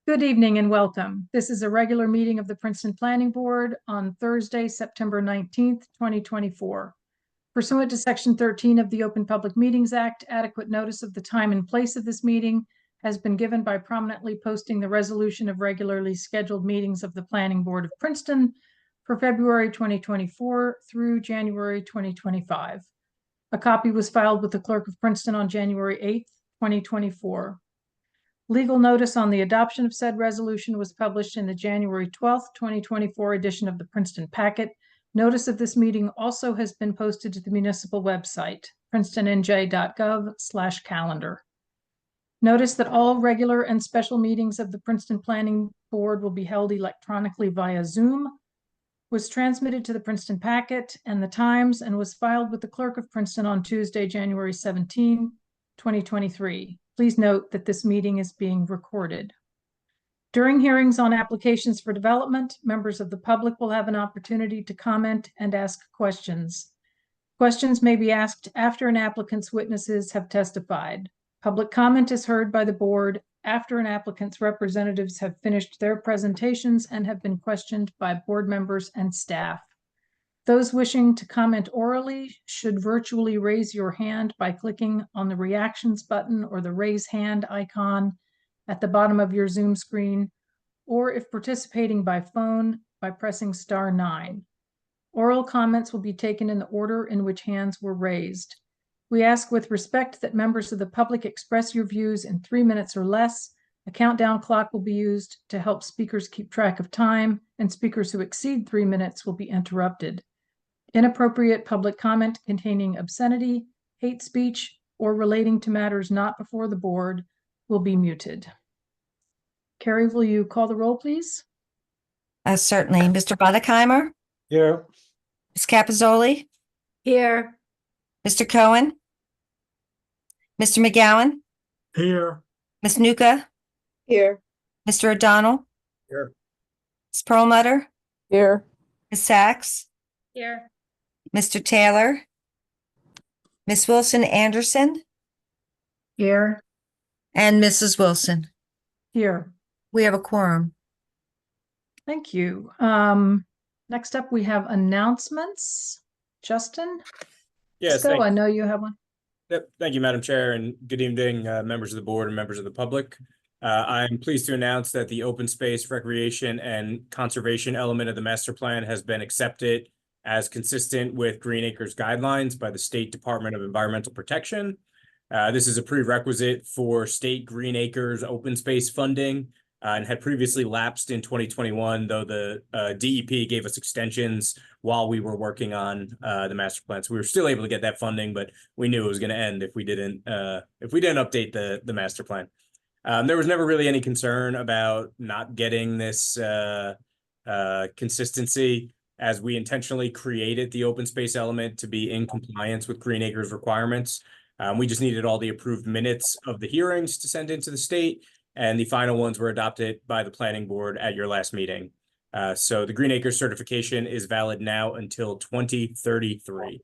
Good evening and welcome. This is a regular meeting of the Princeton Planning Board on Thursday, September 19th, 2024. Pursuant to Section 13 of the Open Public Meetings Act, adequate notice of the time and place of this meeting has been given by prominently posting the resolution of regularly scheduled meetings of the Planning Board of Princeton for February 2024 through January 2025. A copy was filed with the Clerk of Princeton on January 8th, 2024. Legal notice on the adoption of said resolution was published in the January 12th, 2024 edition of the Princeton Packet. Notice of this meeting also has been posted to the municipal website, princetonnj.gov/calendar. Notice that all regular and special meetings of the Princeton Planning Board will be held electronically via Zoom, was transmitted to the Princeton Packet and the Times, and was filed with the Clerk of Princeton on Tuesday, January 17, 2023. Please note that this meeting is being recorded. During hearings on applications for development, members of the public will have an opportunity to comment and ask questions. Questions may be asked after an applicant's witnesses have testified. Public comment is heard by the board after an applicant's representatives have finished their presentations and have been questioned by board members and staff. Those wishing to comment orally should virtually raise your hand by clicking on the reactions button or the raise hand icon at the bottom of your Zoom screen, or if participating by phone, by pressing *9. Oral comments will be taken in the order in which hands were raised. We ask with respect that members of the public express your views in 3 minutes or less. A countdown clock will be used to help speakers keep track of time, and speakers who exceed 3 minutes will be interrupted. Inappropriate public comment containing obscenity, hate speech, or relating to matters not before the board will be muted. Carrie, will you call the roll, please? Certainly. Mr. Buddeckheimer? Here. Ms. Capizzoli? Here. Mr. Cohen? Mr. McGowan? Here. Ms. Nuka? Here. Mr. O'Donnell? Here. Ms. Perlmutter? Here. Ms. Sachs? Here. Mr. Taylor? Ms. Wilson Anderson? Here. And Mrs. Wilson. Here. We have a quorum. Thank you. Next up, we have announcements. Justin? Yes, Go. I know you have one. Yep. Thank you, Madam Chair, and good evening, members of the board and members of the public. I'm pleased to announce that the open space, recreation, and conservation element of the master plan has been accepted as consistent with Green Acres guidelines by the State Department of Environmental Protection. This is a prerequisite for state Green Acres open space funding and had previously lapsed in 2021, though the DEP gave us extensions while we were working on the master plan. So we were still able to get that funding, but we knew it was going to end if we didn't update the master plan. There was never really any concern about not getting this consistency, as we intentionally created the open space element to be in compliance with Green Acres requirements. We just needed all the approved minutes of the hearings to send into the state, and the final ones were adopted by the planning board at your last meeting. So the Green Acres certification is valid now until 2033.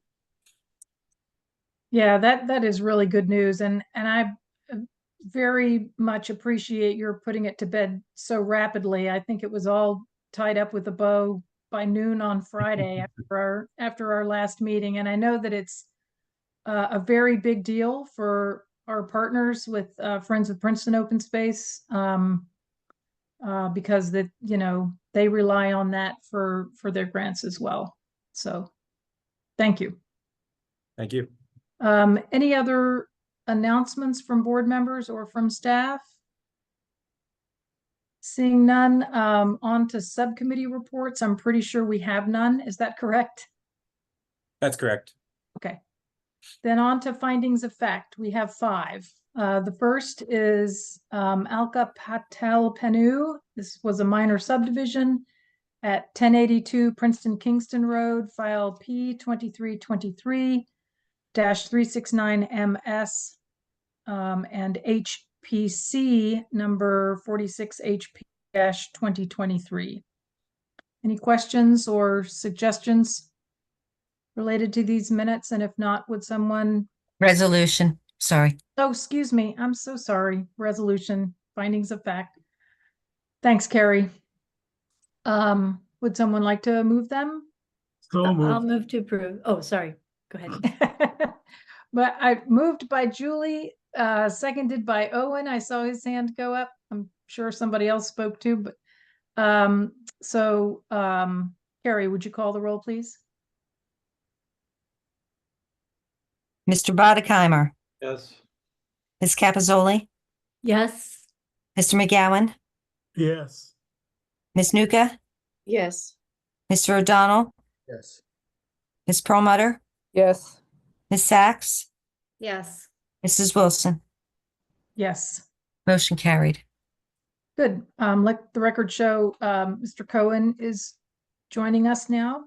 Yeah, that is really good news. And I very much appreciate your putting it to bed so rapidly. I think it was all tied up with a bow by noon on Friday after our last meeting. And I know that it's a very big deal for our partners with Friends of Princeton Open Space, because they rely on that for their grants as well. So thank you. Thank you. Any other announcements from board members or from staff? Seeing none, on to subcommittee reports. I'm pretty sure we have none. Is that correct? That's correct. Okay. Then on to findings of fact. We have 5. The first is Alka Patel Penu. This was a minor subdivision at 1082 Princeton Kingston Road, file P2323-369MS, and HPC number 46HP-2023. Any questions or suggestions related to these minutes? And if not, would someone... Resolution. Sorry. Oh, excuse me. I'm so sorry. Resolution, findings of fact. Thanks, Carrie. Would someone like to move them? So I'll moved. move to approve. Oh, sorry. Go ahead. But I moved by Julie, seconded by Owen. I saw his hand go up. I'm sure somebody else spoke too, but Carrie, would you call the roll, please? Mr. Bodekheimer, Yes. Ms. Capizoli, Yes. Mr. McGowan, Yes. Ms. Nuka, Yes. Mr. O'Donnell, Yes. Ms. Perlmutter, yes, Ms. Sacks, Yes. Mrs. Wilson. Yes. Motion carried. Good. Let the record show, Mr. Cohen is joining us now.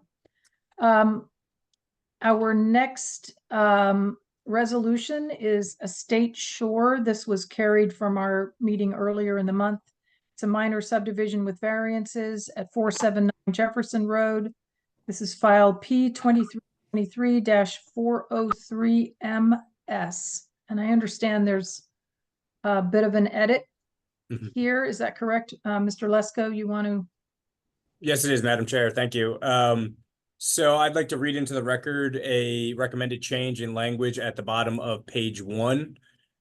Our next resolution is Estate Shore. This was carried from our meeting earlier in the month. It's a minor subdivision with variances at 479 Jefferson Road. This is file P 2323-403MS. And I understand there's a bit of an edit Mhm. here. Is that correct? Mr. Lesko, you want to? Yes, it is, Madam Chair. Thank you. So I'd like to read into the record a recommended change in language at the bottom of page 1.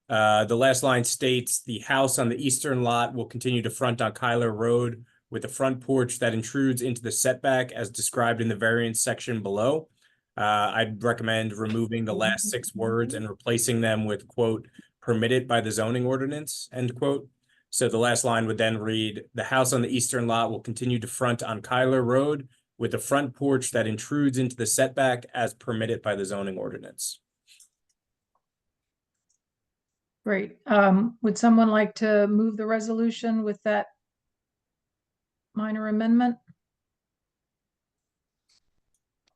The last line states, "The house on the eastern lot will continue to front on Kyler Road with a front porch that intrudes into the setback as described in the variance section below." I'd recommend removing the last 6 words and replacing them with, quote, "permitted by the zoning ordinance," end quote. So the last line would then read, "The house on the eastern lot will continue to front on Kyler Road with a front porch that intrudes into the setback as permitted by the zoning ordinance." Great. Would someone like to move the resolution with that minor amendment?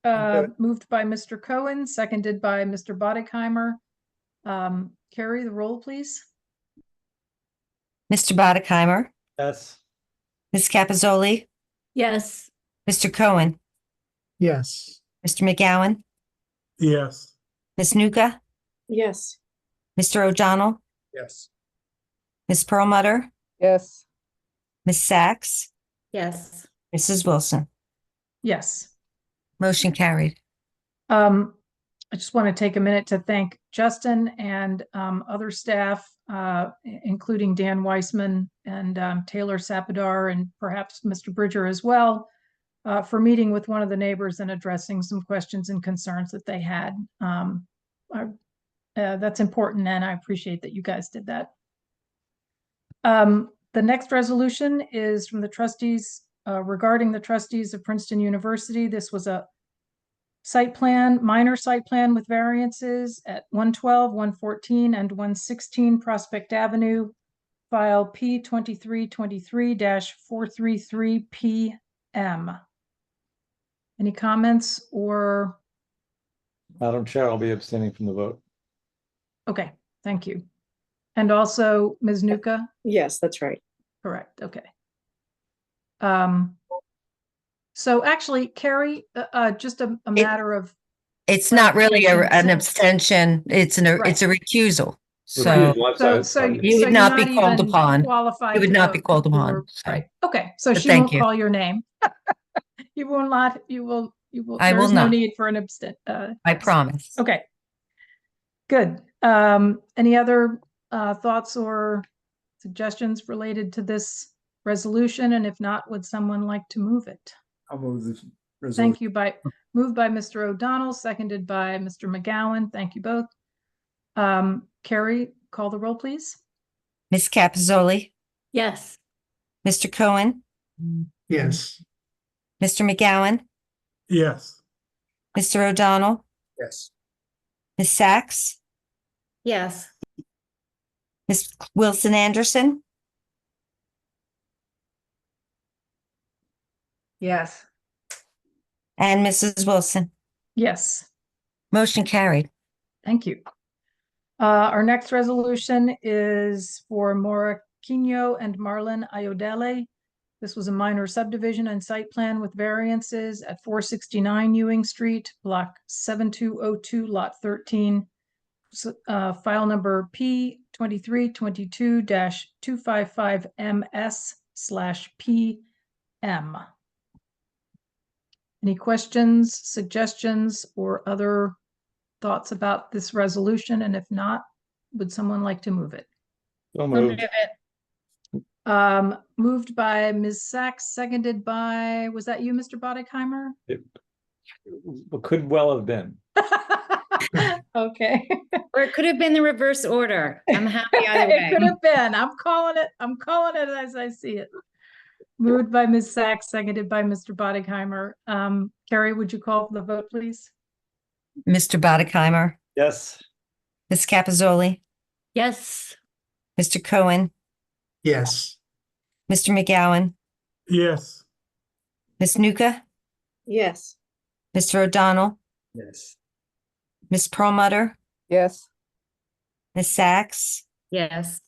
Moved by Mr. Cohen, seconded by Mr. Bodekheimer. Carrie, the roll, please. Mr. Bodekheimer, Yes. Ms. Capizoli, Yes. Mr. Cohen, Yes. Mr. McGowan, Yes. Ms. Nuka, Yes. Mr. O'Donnell, Yes. Ms. Perlmutter, yes, Ms. Sacks, Yes. Mrs. Wilson. Yes. Motion carried. I just want to take a minute to thank Justin and other staff, including Dan Weissman and Taylor Sapadar and perhaps Mr. Bridger as well, for meeting with one of the neighbors and addressing some questions and concerns that they had. That's important, and I appreciate that you guys did that. The next resolution is from the trustees regarding the trustees of Princeton University. This was a site plan, minor site plan with variances at 112, 114, and 116 Prospect Avenue, file P 2323-433PM. Any comments or? Madam Chair, I'll be abstaining from the vote. Okay, thank you. And also Ms. Nuka? Yes, that's right. Correct, okay. So actually, Carrie, just a matter of, It's not really an Clarification. abstention. It's a recusal. So you would not be you're called even upon. qualified You would to not be vote. called You upon, were- so. Right, okay, so But she thank won't you. call your name. You will not, you will, I will there's no not. need for an I promise. Okay. Good. Any other thoughts or suggestions related to this resolution? And if not, would someone like to move it? I'll move this resolution. Thank you. Moved by Mr. O'Donnell, seconded by Mr. McGowan. Thank you both. Carrie, call the roll, please. Ms. Capizoli, Yes. Mr. Cohen, Yes. Mr. McGowan, Yes. Mr. O'Donnell, Yes. Ms. Sacks, Yes. Ms. Wilson Anderson, yes, and Mrs. Wilson. Yes, Motion carried. thank you. Our next resolution is for Moraquino and Marlon Ayodele. This was a minor subdivision and site plan with variances at 469 Ewing Street, block 7202, lot 13. File number P 2322-255MS, PM. Any questions, suggestions, or other thoughts about this resolution? And if not, would someone like to move it? So I'll move moved. it. Moved by Ms. Sachs, seconded by, was that you, Mr. Bodekheimer? It could well have been. Okay. Or it could have been the reverse order. I'm happy either It could way. have been. I'm calling it as I see it. Moved by Ms. Sachs, seconded by Mr. Bodekheimer. Carrie, would you call for the vote, please? Mr. Bodekheimer, Yes. Ms. Capizoli, Yes. Mr. Cohen, Yes. Mr. McGowan, Yes. Ms. Nuka, Yes. Mr. O'Donnell, Yes. Ms. Perlmutter, yes, Ms. Sachs, Yes.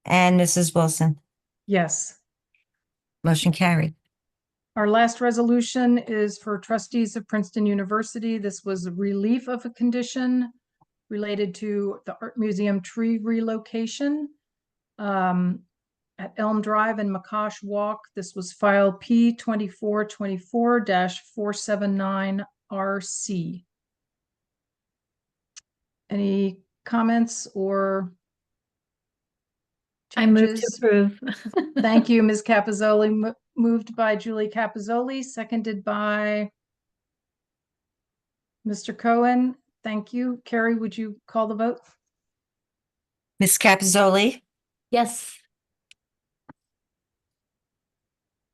and Mrs. Wilson. Yes. Motion carried. Our last resolution is for trustees of Princeton University. This was a relief of a condition related to the Art Museum tree relocation at Elm Drive and McCosh Walk. This was file P2424-479RC. Any comments or I move to changes? approve. Thank you, Ms. Capizoli. Moved by Julie Capizoli, seconded by Mr. Cohen. Thank you. Carrie, would you call the vote? Ms. Capizoli. Yes.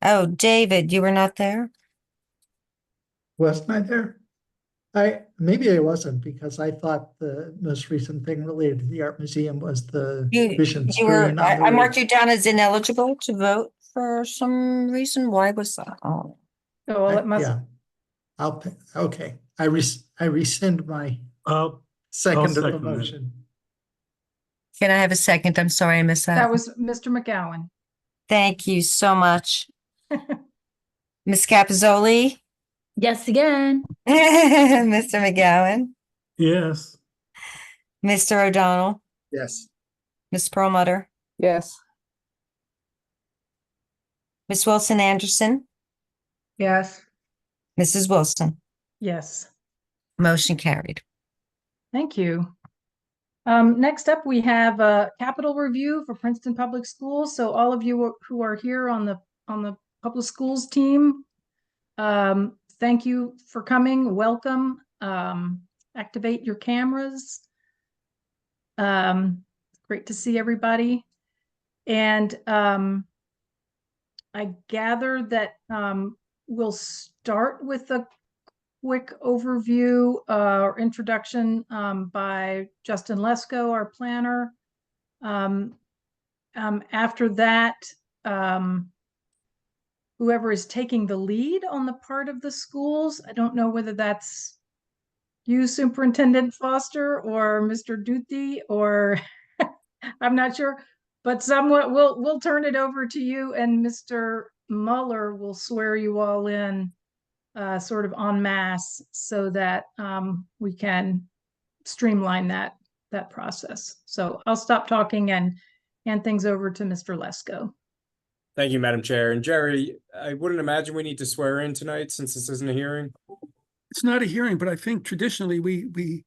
Oh, David, you were not there? Wasn't I there? Maybe I wasn't, because I thought the most recent thing related to the art museum was the vision You were, screen on I the marked roof. you down as ineligible to vote for some reason. Why was that? Oh, Oh, well, it must, Yeah. Okay, I rescind my I'll second of the second it. motion. can I have a second? I'm sorry I missed that. that was Mr. McGowan. Thank you so much. Ms. Capizoli, Yes again. Mr. McGowan, Yes. Mr. O'Donnell, Yes. Ms. Perlmutter, yes, Ms. Wilson Anderson, Yes. Mrs. Wilson. Yes. Motion carried. Thank you. Next up, we have a capital review for Princeton Public Schools. So all of you who are here on the public schools team, thank you for coming. Welcome. Activate your cameras. Great to see everybody. And I gather that we'll start with a quick overview or introduction by Justin Lesko, our planner. After that, whoever is taking the lead on the part of the schools, I don't know whether that's you, Superintendent Foster, or Mr. Duthie, or I'm not sure, but somewhat we'll turn it over to you, and Mr. Muller will swear you all in sort of en masse, so that we can streamline that process. So I'll stop talking and hand things over to Mr. Lesko. Thank you, Madam Chair. And Jerry, I wouldn't imagine we need to swear in tonight since this isn't a hearing. It's not a hearing, but I think traditionally we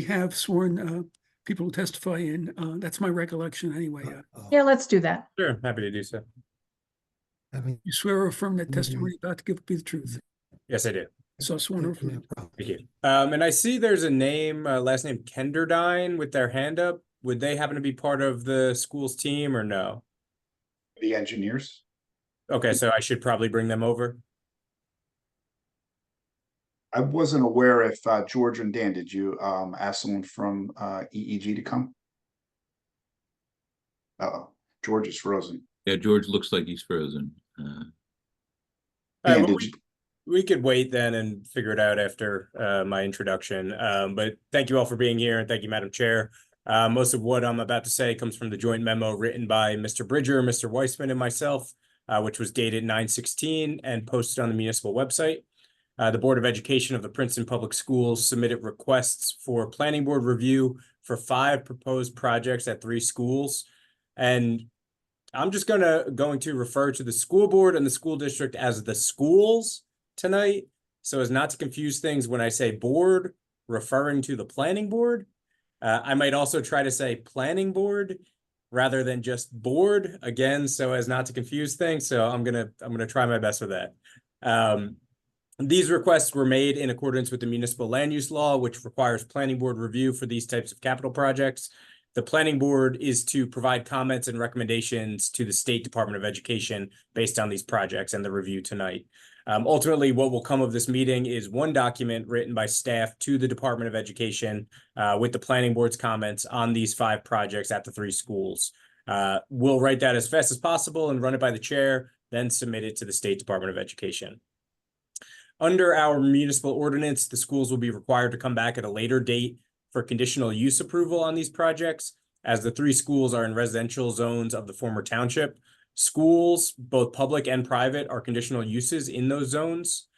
have sworn people who testify in. That's my recollection anyway. Yeah, let's do that. Sure, happy to do so. You swear or affirm that testimony you're about to give be the truth. Yes, I do. So sworn or affirmed. Thank you. And I see there's a name, last name Kenderdine with their hand up. Would they happen to be part of the school's team or no? The engineers. Okay, so I should probably bring them over. I wasn't aware if George and Dan, did you ask someone from EEG to come? Uh-oh, George is frozen. Yeah, George looks like he's frozen. All Dan, right, well, did you? we could wait then and figure it out after my introduction. But thank you all for being here, and thank you, Madam Chair. Most of what I'm about to say comes from the joint memo written by Mr. Bridger, Mr. Weissman, and myself, which was dated 9/16 and posted on the municipal website. The Board of Education of the Princeton Public Schools submitted requests for planning board review for 5 proposed projects at 3 schools. And I'm just going to refer to the school board and the school district as the schools tonight, so as not to confuse things when I say board, referring to the planning board. I might also try to say planning board rather than just board, again, so as not to confuse things. So I'm gonna try my best with that. These requests were made in accordance with the municipal land use law, which requires planning board review for these types of capital projects. The planning board is to provide comments and recommendations to the State Department of Education based on these projects and the review tonight. Ultimately, what will come of this meeting is one document written by staff to the Department of Education with the planning board's comments on these 5 projects at the 3 schools. We'll write that as fast as possible and run it by the chair, then submit it to the State Department of Education. Under our municipal ordinance, the schools will be required to come back at a later date for conditional use approval on these projects, as the 3 schools are in residential zones of the former township. Schools, both public and private, are conditional uses in those zones.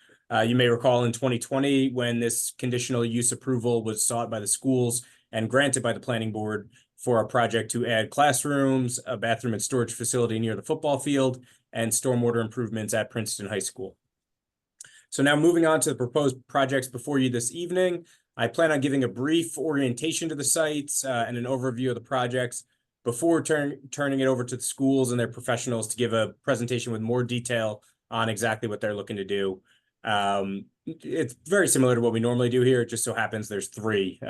You may recall in 2020, when this conditional use approval was sought by the schools and granted by the planning board for a project to add classrooms, a bathroom and storage facility near the football field, and stormwater improvements at Princeton High School. So now moving on to the proposed projects before you this evening, I plan on giving a brief orientation to the sites and an overview of the projects before turning it over to the schools and their professionals to give a presentation with more detail on exactly what they're looking to do. It's very similar to what we normally do here. It just so happens there's 3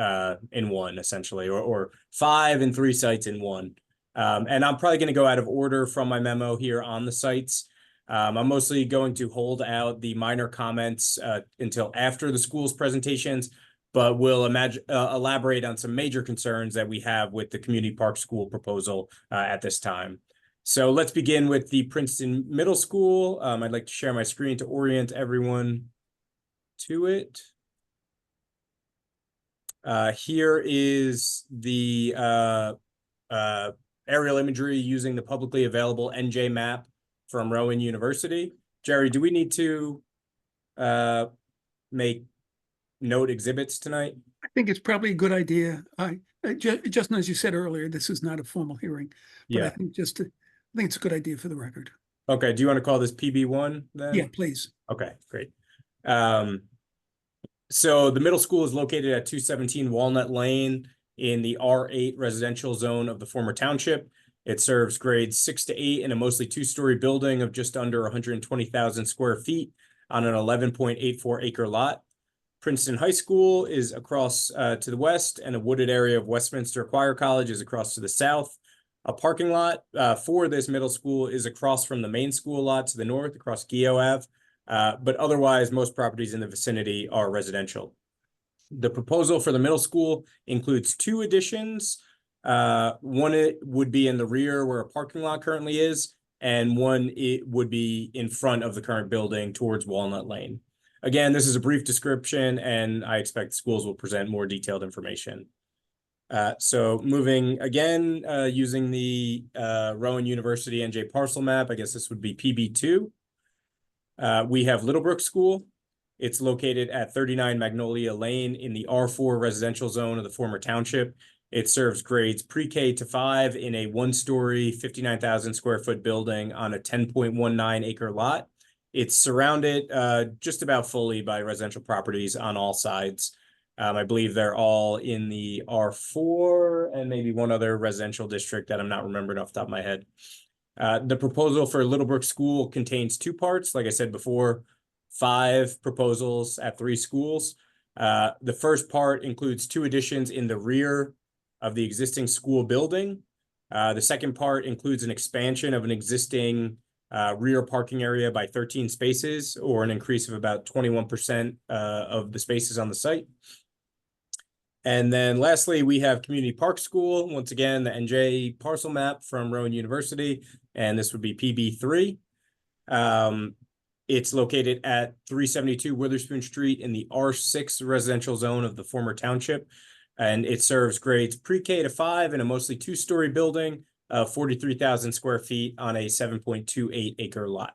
in one, essentially, or 5 and 3 sites in one. And I'm probably going to go out of order from my memo here on the sites. I'm mostly going to hold out the minor comments until after the school's presentations, but we'll elaborate on some major concerns that we have with the community park school proposal at this time. So let's begin with the Princeton Middle School. I'd like to share my screen to orient everyone to it. Here is the aerial imagery using the publicly available NJ map from Rowan University. Jerry, do we need to make note exhibits tonight? I think it's probably a good idea. Just as you said earlier, this is not a formal hearing, but I think I think it's a good idea for the record. Okay, do you want to call this PB1 then? Yeah, please. Okay, great. So the middle school is located at 217 Walnut Lane in the R8 residential zone of the former township. It serves grades 6 to 8 in a mostly 2-story building of just under 120,000 square feet on an 11.84 acre lot. Princeton High School is across to the west, and a wooded area of Westminster Choir College is across to the south. A parking lot for this middle school is across from the main school lot to the north, across Geo Ave. But otherwise, most properties in the vicinity are residential. The proposal for the middle school includes 2 additions. One it would be in the rear where a parking lot currently is, and one it would be in front of the current building towards Walnut Lane. Again, this is a brief description, and I expect schools will present more detailed information. So moving again, using the Rowan University NJ parcel map, I guess this would be PB2. We have Littlebrook School. It's located at 39 Magnolia Lane in the R4 residential zone of the former township. It serves grades pre-K to 5 in a 1-story, 59,000 square foot building on a 10.19 acre lot. It's surrounded just about fully by residential properties on all sides. I believe they're all in the R4 and maybe one other residential district that I'm not remembering off the top of my head. The proposal for Littlebrook School contains 2 parts. Like I said before, 5 proposals at 3 schools. The first part includes 2 additions in the rear of the existing school building. The second part includes an expansion of an existing rear parking area by 13 spaces, or an increase of about 21% of the spaces on the site. And then lastly, we have Community Park School. Once again, the NJ parcel map from Rowan University, and this would be PB3. It's located at 372 Witherspoon Street in the R6 residential zone of the former township. And it serves grades pre-K to 5 in a mostly 2-story building of 43,000 square feet on a 7.28 acre lot.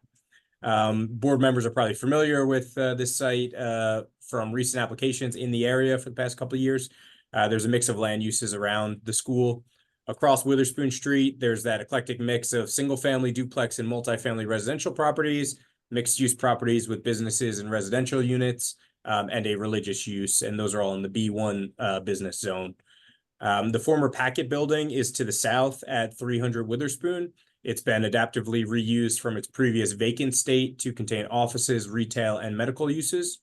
Board members are probably familiar with this site from recent applications in the area for the past couple of years. There's a mix of land uses around the school. Across Witherspoon Street, there's that eclectic mix of single-family duplex and multifamily residential properties, mixed-use properties with businesses and residential units, and a religious use, and those are all in the B1 business zone. The former Packet building is to the south at 300 Witherspoon. It's been adaptively reused from its previous vacant state to contain offices, retail, and medical uses.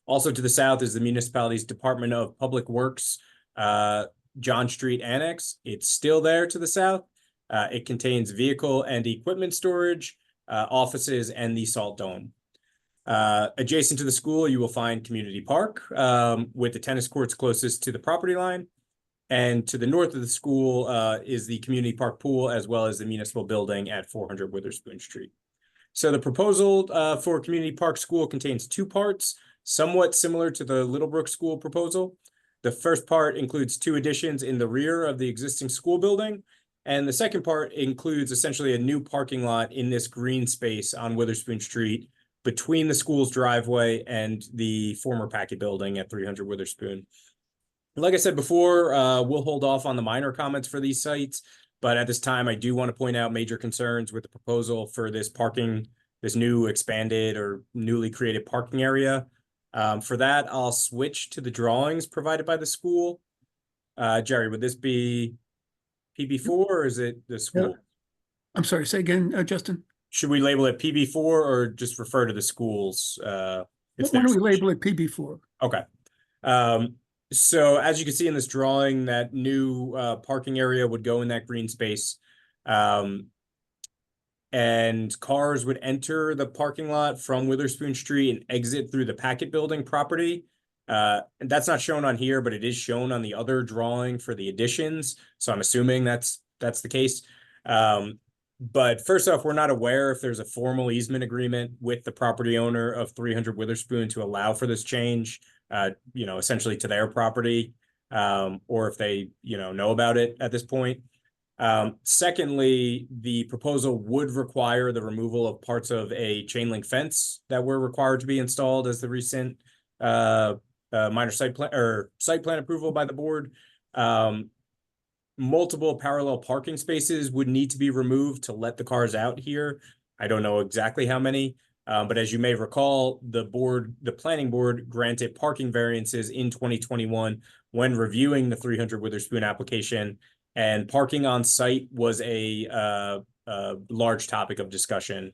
Also to the south is the municipality's Department of Public Works, John Street Annex. It's still there to the south. It contains vehicle and equipment storage, offices, and the Salt Dome. Adjacent to the school, you will find Community Park, with the tennis courts closest to the property line. And to the north of the school is the Community Park pool, as well as the municipal building at 400 Witherspoon Street. So the proposal for Community Park School contains two parts, somewhat similar to the Littlebrook School proposal. The first part includes two additions in the rear of the existing school building, and the second part includes essentially a new parking lot in this green space on Witherspoon Street between the school's driveway and the former Packet building at 300 Witherspoon. Like I said before, we'll hold off on the minor comments for these sites, but at this time, I do want to point out major concerns with the proposal for this new expanded or newly created parking area. For that, I'll switch to the drawings provided by the school. Jerry, would this be PB4 or is it the school? I'm sorry, say again, Justin? Should we label it PB4 or just refer to the schools? Why don't we label it PB4? Okay. So as you can see in this drawing, that new parking area would go in that green space. And cars would enter the parking lot from Witherspoon Street and exit through the Packet building property. And that's not shown on here, but it is shown on the other drawing for the additions. So I'm assuming that's the case. But first off, we're not aware if there's a formal easement agreement with the property owner of 300 Witherspoon to allow for this change, essentially to their property, or if they, know about it at this point. Secondly, the proposal would require the removal of parts of a chain link fence that were required to be installed as the recent minor site plan approval by the board. Multiple parallel parking spaces would need to be removed to let the cars out here. I don't know exactly how many, but as you may recall, the planning board granted parking variances in 2021 when reviewing the 300 Witherspoon application. And parking on site was a large topic of discussion.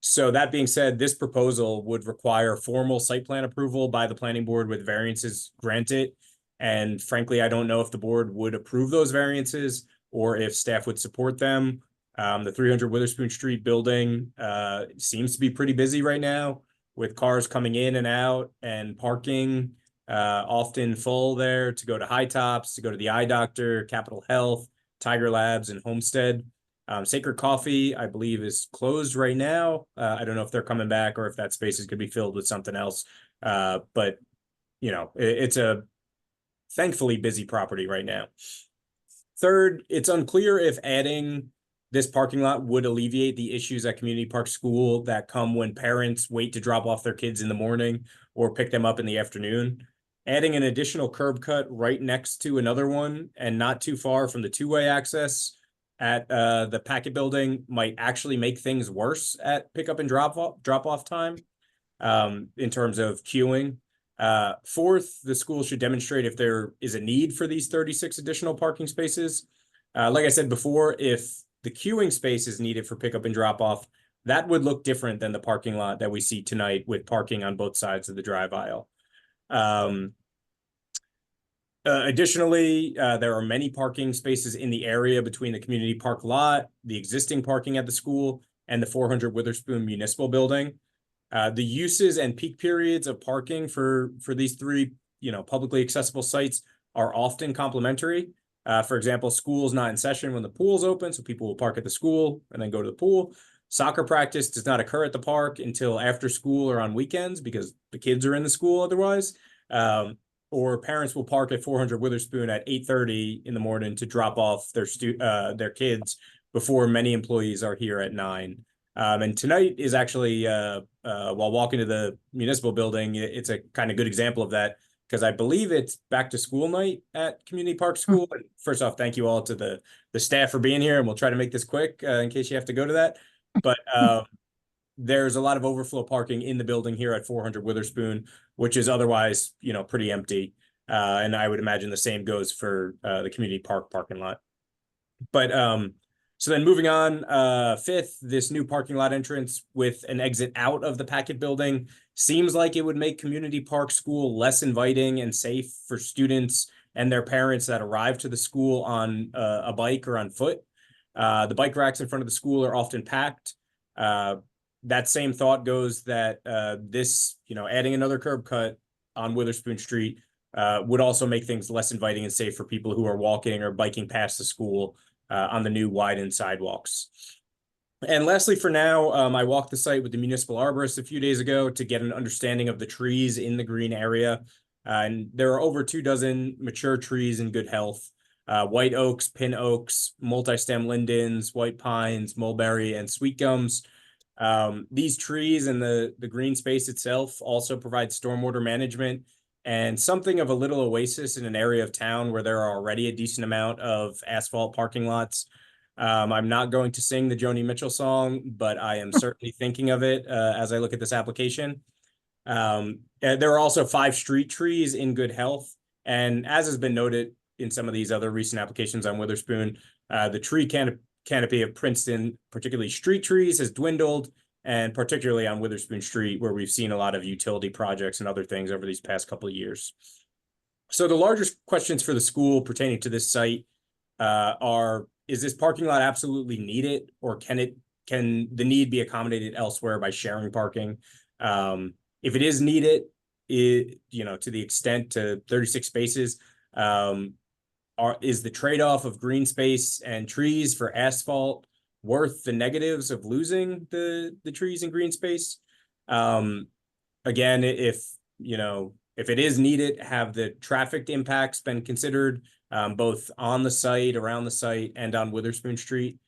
So that being said, this proposal would require formal site plan approval by the planning board with variances granted. And frankly, I don't know if the board would approve those variances or if staff would support them. The 300 Witherspoon Street building seems to be pretty busy right now with cars coming in and out and parking. Often full there to go to High Tops, to go to the Eye Doctor, Capital Health, Tiger Labs, and Homestead. Sacred Coffee, I believe, is closed right now. I don't know if they're coming back or if that space is going to be filled with something else. But, it's a thankfully busy property right now. Third, it's unclear if adding this parking lot would alleviate the issues at Community Park School that come when parents wait to drop off their kids in the morning or pick them up in the afternoon. Adding an additional curb cut right next to another one and not too far from the two-way access at the Packet building might actually make things worse at pickup and drop off time in terms of queuing. Fourth, the school should demonstrate if there is a need for these 36 additional parking spaces. Like I said before, if the queuing space is needed for pickup and drop off, that would look different than the parking lot that we see tonight with parking on both sides of the drive aisle. Additionally, there are many parking spaces in the area between the Community Park lot, the existing parking at the school, and the 400 Witherspoon Municipal Building. The uses and peak periods of parking for these three, publicly accessible sites are often complementary. For example, school is not in session when the pool is open, so people will park at the school and then go to the pool. Soccer practice does not occur at the park until after school or on weekends because the kids are in the school otherwise. Or parents will park at 400 Witherspoon at 8:30 in the morning to drop off their kids before many employees are here at 9. And tonight is actually, while walking to the municipal building, it's a kind of good example of that. because I believe it's back to school night at Community Park School. And first off, thank you all to the staff for being here, and we'll try to make this quick in case you have to go to that. But there's a lot of overflow parking in the building here at 400 Witherspoon, which is otherwise, pretty empty. And I would imagine the same goes for the Community Park parking lot. But so then moving on, fifth, this new parking lot entrance with an exit out of the Packet building seems like it would make Community Park School less inviting and safe for students and their parents that arrive to the school on a bike or on foot. The bike racks in front of the school are often packed. That same thought goes that this, adding another curb cut on Witherspoon Street would also make things less inviting and safe for people who are walking or biking past the school on the new widened sidewalks. And lastly, for now, I walked the site with the municipal arborist a few days ago to get an understanding of the trees in the green area. And there are over 24 mature trees in good health. White oaks, pin oaks, multi-stem lindens, white pines, mulberry, and sweet gums. These trees and the green space itself also provide stormwater management and something of a little oasis in an area of town where there are already a decent amount of asphalt parking lots. I'm not going to sing the Joni Mitchell song, but I am certainly thinking of it as I look at this application. There are also 5 street trees in good health. And as has been noted in some of these other recent applications on Witherspoon, the tree canopy of Princeton, particularly street trees, has dwindled, and particularly on Witherspoon Street, where we've seen a lot of utility projects and other things over these past couple of years. So the largest questions for the school pertaining to this site are, is this parking lot absolutely needed, or can the need be accommodated elsewhere by sharing parking? If it is needed, to the extent to 36 spaces, is the trade-off of green space and trees for asphalt worth the negatives of losing the trees and green space? Again, if it is needed, have the traffic impacts been considered, both on the site, around the site, and on Witherspoon Street?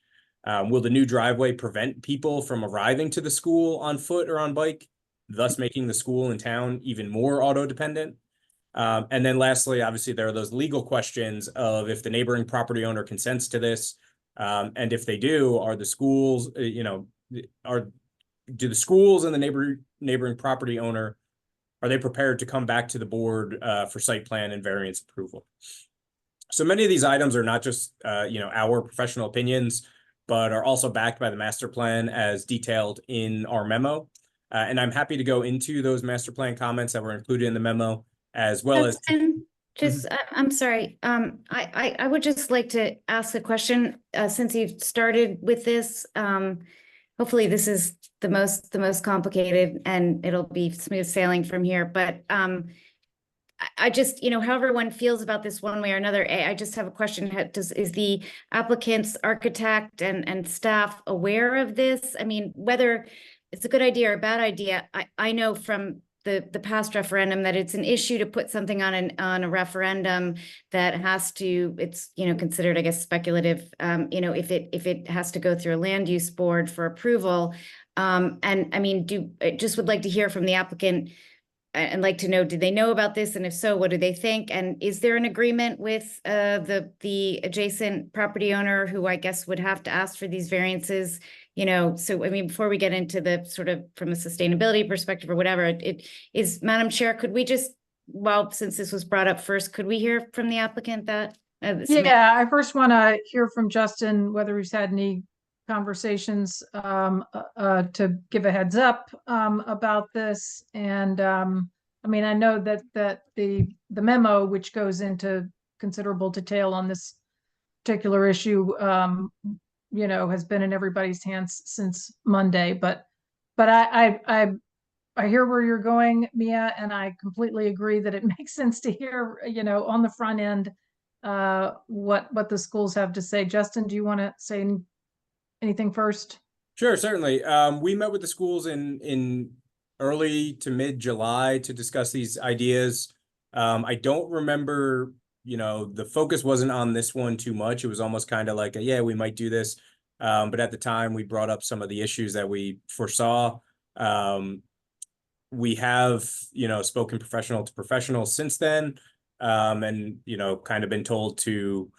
Will the new driveway prevent people from arriving to the school on foot or on bike, thus making the school in town even more auto dependent? And then lastly, obviously, there are those legal questions of if the neighboring property owner consents to this, and if they do, are the schools, do the schools and the neighboring property owner, are they prepared to come back to the board for site plan and variance approval? So many of these items are not just our professional opinions, but are also backed by the master plan as detailed in our memo. And I'm happy to go into those master plan comments that were included in the memo, as well as. I'm sorry. I would just like to ask a question since you've started with this. Hopefully this is the most complicated and it'll be smooth sailing from here. But I just, however one feels about this one way or another, I just have a question. Is the applicant's architect and staff aware of this? I mean, whether it's a good idea or a bad idea, I know from the past referendum that it's an issue to put something on a referendum that has to, it's considered, I guess, speculative, if it has to go through a land use board for approval. And I mean, I just would like to hear from the applicant and like to know, did they know about this? And if so, what do they think? And is there an agreement with the adjacent property owner, who I guess would have to ask for these variances? So I mean, before we get into the sort of from a sustainability perspective or whatever, it is, Madam Chair, could we just, well, since this was brought up first, could we hear from the applicant that? Yeah, I first want to hear from Justin, whether he's had any conversations to give a heads up about this. And I mean, I know that the memo, which goes into considerable detail on this particular issue, has been in everybody's hands since Monday. But I hear where you're going, Mia, and I completely agree that it makes sense to hear, on the front end, what the schools have to say. Justin, do you want to say anything first? Sure, certainly. We met with the schools in early to mid-July to discuss these ideas. I don't remember, the focus wasn't on this one too much. It was almost kind of like, yeah, we might do this. But at the time, we brought up some of the issues that we foresaw. we have, spoken professional to professional since then. And, kind of been told to,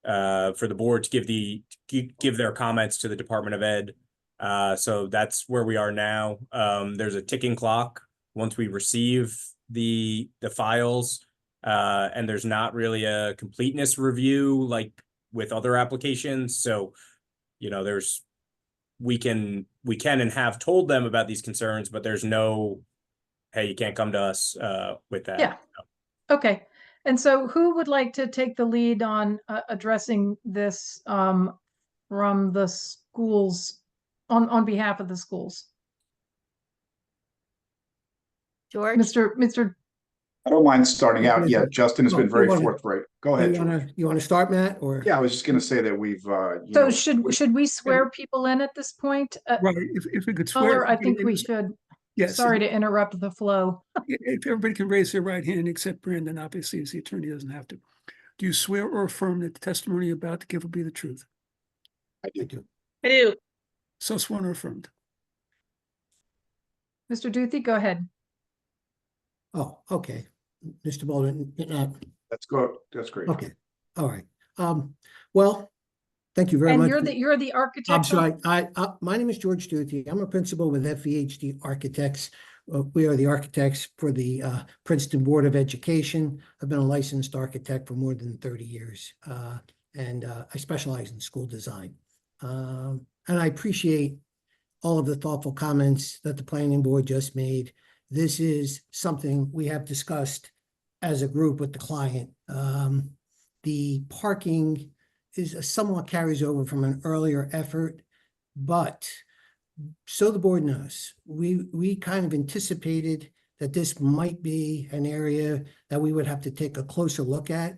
for the board to give their comments to the Department of Ed. So that's where we are now. There's a ticking clock once we receive the files. And there's not really a completeness review like with other applications. So, we can and have told them about these concerns, but there's no, hey, you can't come to us with that. Yeah. Okay. And so who would like to take the lead on addressing this from the schools on behalf of the schools? George? Mr. I don't mind starting out. Yeah, Listen, Justin has well, been very you wanna- forthright. Go ahead, George. You wanna start, Matt, or? Yeah, I was just gonna say that we've, So should we swear people in at this point? Right, if we could swear. Caller, I think we should. Yes. Sorry to interrupt the flow. If everybody can raise their right hand, except Brandon, obviously, as the attorney doesn't have to. Do you swear or affirm that the testimony you're about to give will be the truth? I I do. do. So sworn or affirmed? Mr. Duthie, go ahead. Oh, okay. Mr. Bolden, That's good. That's great. okay, all right. Well, thank you very And much. you're the architect. I'm sorry, my name is George Duthie. I'm a principal with FEHD Architects. We are the architects for the Princeton Board of Education. I've been a licensed architect for more than 30 years, and I specialize in school design. And I appreciate all of the thoughtful comments that the planning board just made. This is something we have discussed as a group with the client. The parking is somewhat carries over from an earlier effort, but so the board knows, we kind of anticipated that this might be an area that we would have to take a closer look at.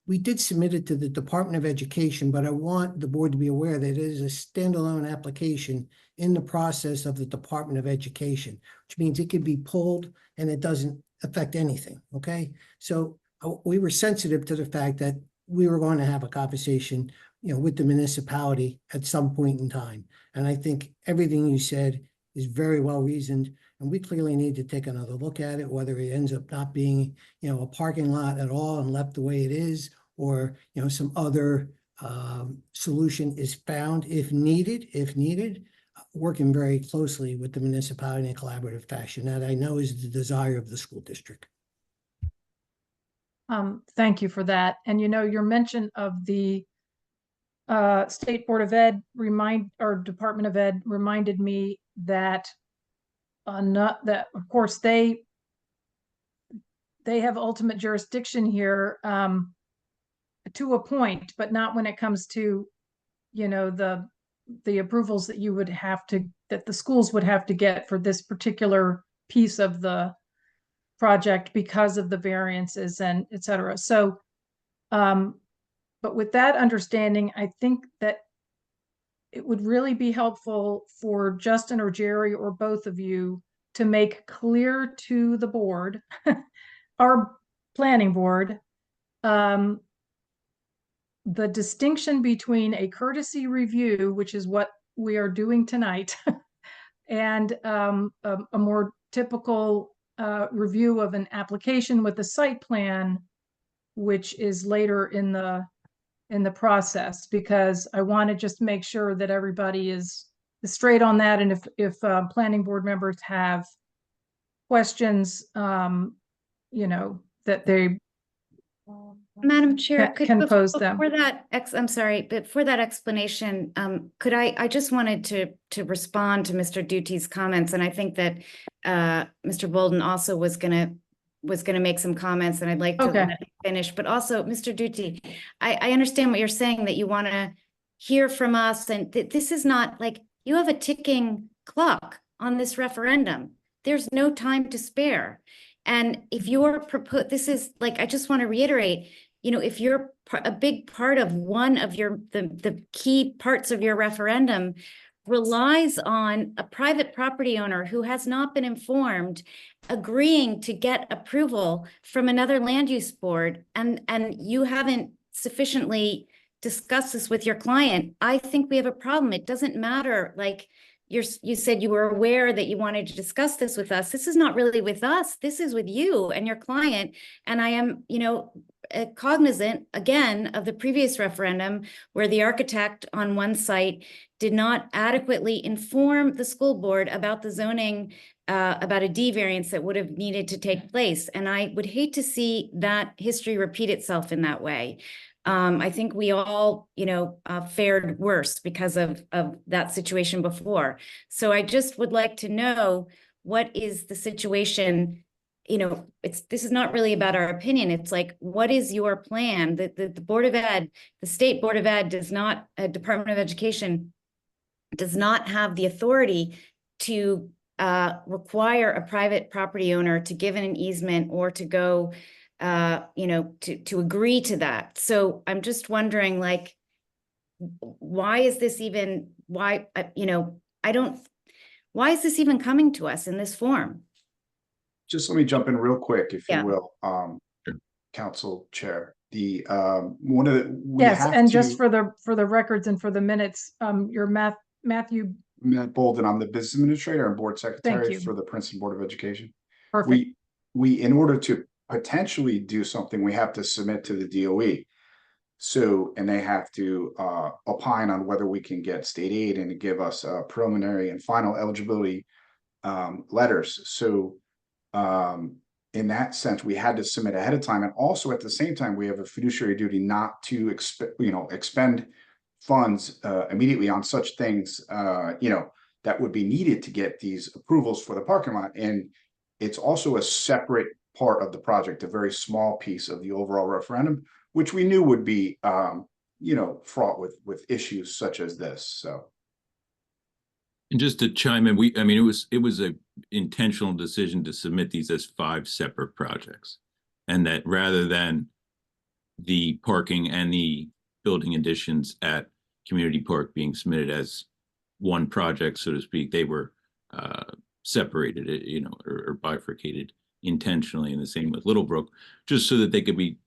We did submit it to the Department of Education, but I want the board to be aware that it is a standalone application in the process of the Department of Education, which means it could be pulled and it doesn't affect anything, okay? So we were sensitive to the fact that we were going to have a conversation, with the municipality at some point in time. And I think everything you said is very well reasoned, and we clearly need to take another look at it, whether it ends up not being, a parking lot at all and left the way it is, or, some other solution is found if needed, working very closely with the municipality in a collaborative fashion. That I know is the desire of the school district. Thank you for that. And your mention of the State Board of Ed Department of Ed reminded me that of course they have ultimate jurisdiction here to a point, but not when it comes to the approvals that the schools would have to get for this particular piece of the project because of the variances and et cetera. So but with that understanding, I think that it would really be helpful for Justin or Jerry or both of you to make clear to the board, our planning board, the distinction between a courtesy review, which is what we are doing tonight, and a more typical review of an application with a site plan, which is later in the process, because I want to just make sure that everybody is straight on that. And if planning board members have questions, that they Madam Chair, can pose them. For that, I'm sorry, but for that explanation, could I just wanted to respond to Mr. Duthie's comments, and I think that Mr. Bolden also was gonna make some comments, and I'd like to let him finish. But also, Mr. Duthie, I understand what you're saying, that you want to hear from us, and this is not like you have a ticking clock on this referendum. There's no time to spare. And if you're this is like, I just want to reiterate, if you're a big part of one of the key parts of your referendum relies on a private property owner who has not been informed agreeing to get approval from another land use board, and you haven't sufficiently discussed this with your client, I think we have a problem. It doesn't matter, like, you said you were aware that you wanted to discuss this with us. This is not really with us. This is with you and your client. And I am, cognizant again of the previous referendum where the architect on one site did not adequately inform the school board about the zoning, about a D variance that would have needed to take place. And I would hate to see that history repeat itself in that way. I think we all, fared worse because of that situation before. So I just would like to know, what is the situation? This is not really about our opinion. It's like, what is your plan? The Board of Ed, the State Board of Ed does not, Department of Education does not have the authority to require a private property owner to give an easement or to go, to agree to that. So I'm just wondering, like, why is this even, why is this even coming to us in this form? Just let me jump in real quick, if Yeah. you will, Council Chair. The one of the Yes, and just for the records and for the minutes, your Matthew. Matt Bolden, I'm the business administrator and board secretary you. for the Princeton Board of Education. Perfect. We in order to potentially do something, we have to submit to the DOE. So, and they have to opine on whether we can get state aid and give us preliminary and final eligibility letters. So, in that sense, we had to submit ahead of time, and also at the same time, we have a fiduciary duty not to expend funds immediately on such things, that would be needed to get these approvals for the parking lot. And it's also a separate part of the project, a very small piece of the overall referendum, which we knew would be, fraught with issues such as this. So. And just to chime in, it was a intentional decision to submit these as 5 separate projects, and that rather than the parking and the building additions at Community Park being submitted as one project, so to speak, they were separated, or bifurcated intentionally, in the same with Littlebrook, just so that they could be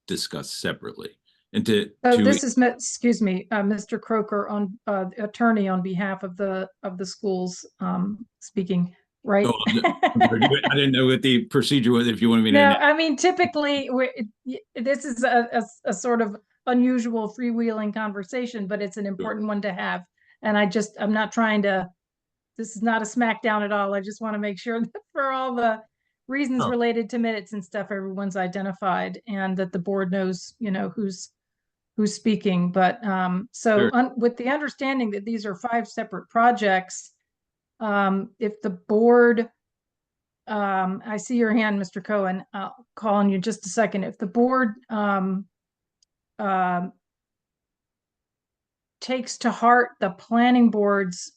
discussed separately. And this is, excuse me, Mr. Croker, on attorney on behalf of the schools, speaking, right? Oh, I didn't know what the procedure was. If you wanted me to. No, I mean, typically this is a sort of unusual freewheeling conversation, but it's an important one to have. And I'm not trying to, this is not a smackdown at all. I just want to make sure that for all the reasons related to minutes and stuff, everyone's identified and that the board knows, who's speaking. But with the understanding that these are 5 separate projects, if the board, I see your hand, Mr. Cohen, I'll call on you just a second. If the board takes to heart the planning board's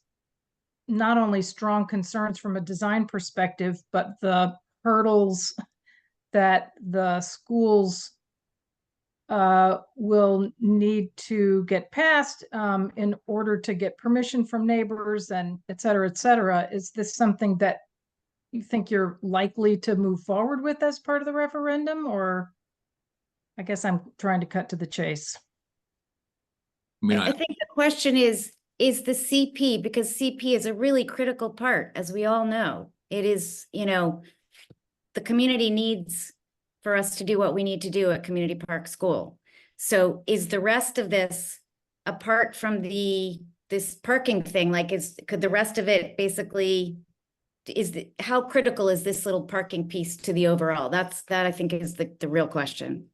not only strong concerns from a design perspective, but the hurdles that the schools will need to get past in order to get permission from neighbors and et cetera, is this something that you think you're likely to move forward with as part of the referendum? Or I guess I'm trying to cut to the chase. I think the question is the CP, because CP is a really critical part, as we all know. It is, the community needs for us to do what we need to do at Community Park School. So is the rest of this, apart from this parking thing, could the rest of it basically, how critical is this little parking piece to the overall? That I think is the real question.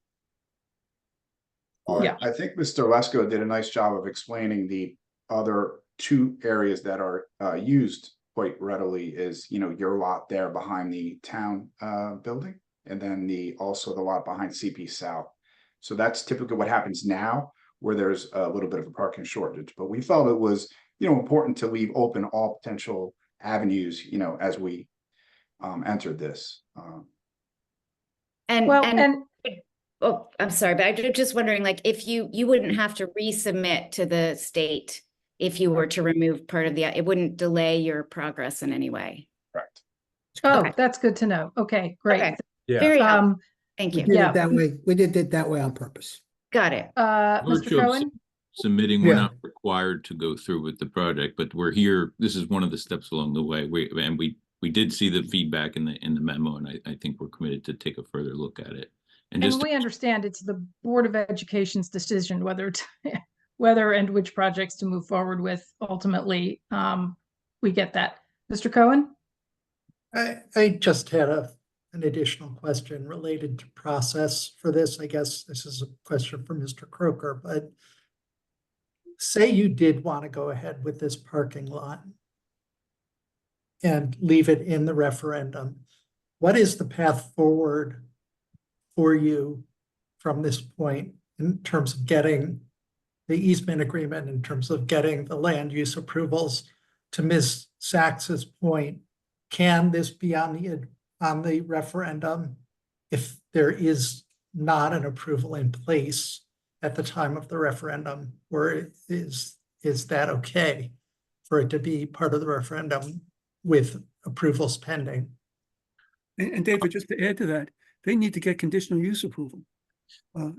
Yeah, I think Mr. Lesko did a nice job of explaining the other 2 areas that are used quite readily is, your lot there behind the town building, and then also the lot behind CP South. So that's typically what happens now, where there's a little bit of a parking shortage. But we felt it was, important to leave open all potential avenues, as we entered this. Oh, I'm sorry, but I'm just wondering, if you wouldn't have to resubmit to the state if you were to remove part of it wouldn't delay your progress in any way. Correct. Oh, Okay. That's good to know. Okay, great. Okay. Yeah. Very helpful. Thank We you. did it that way. We did it that way on purpose. Got it. Mr. Virtue of Cohen? submitting. We're Yeah. not required to go through with the project, but we're here. This is one of the steps along the way. We did see the feedback in the memo, and I think we're committed to take a further look at it. And And just we understand it's the Board of Education's decision whether to, whether and which projects to move forward with ultimately. We get that. Mr. Cohen? I just had an additional question related to process for this. I guess this is a question for Mr. Croker, but say you did want to go ahead with this parking lot and leave it in the referendum. What is the path forward for you from this point in terms of getting the easement agreement, in terms of getting the land use approvals? To Ms. Sachs's point, can this be on the referendum if there is not an approval in place at the time of the referendum? Or is that okay for it to be part of the referendum with approvals pending? And David, just to add to that, they need to get conditional use approval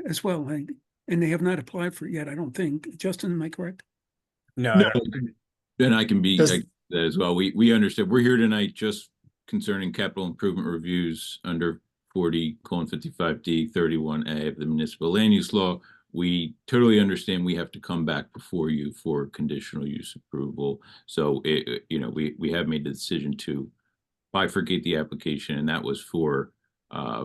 as well. And they have not applied for it yet, I don't think. Justin, am I correct? No, No. then I can be Does- like that as well. We understand. We're here tonight just concerning capital improvement reviews under 40:55D 31A of the municipal land use law. We totally understand we have to come back before you for conditional use approval. So we have made the decision to bifurcate the application, and that was for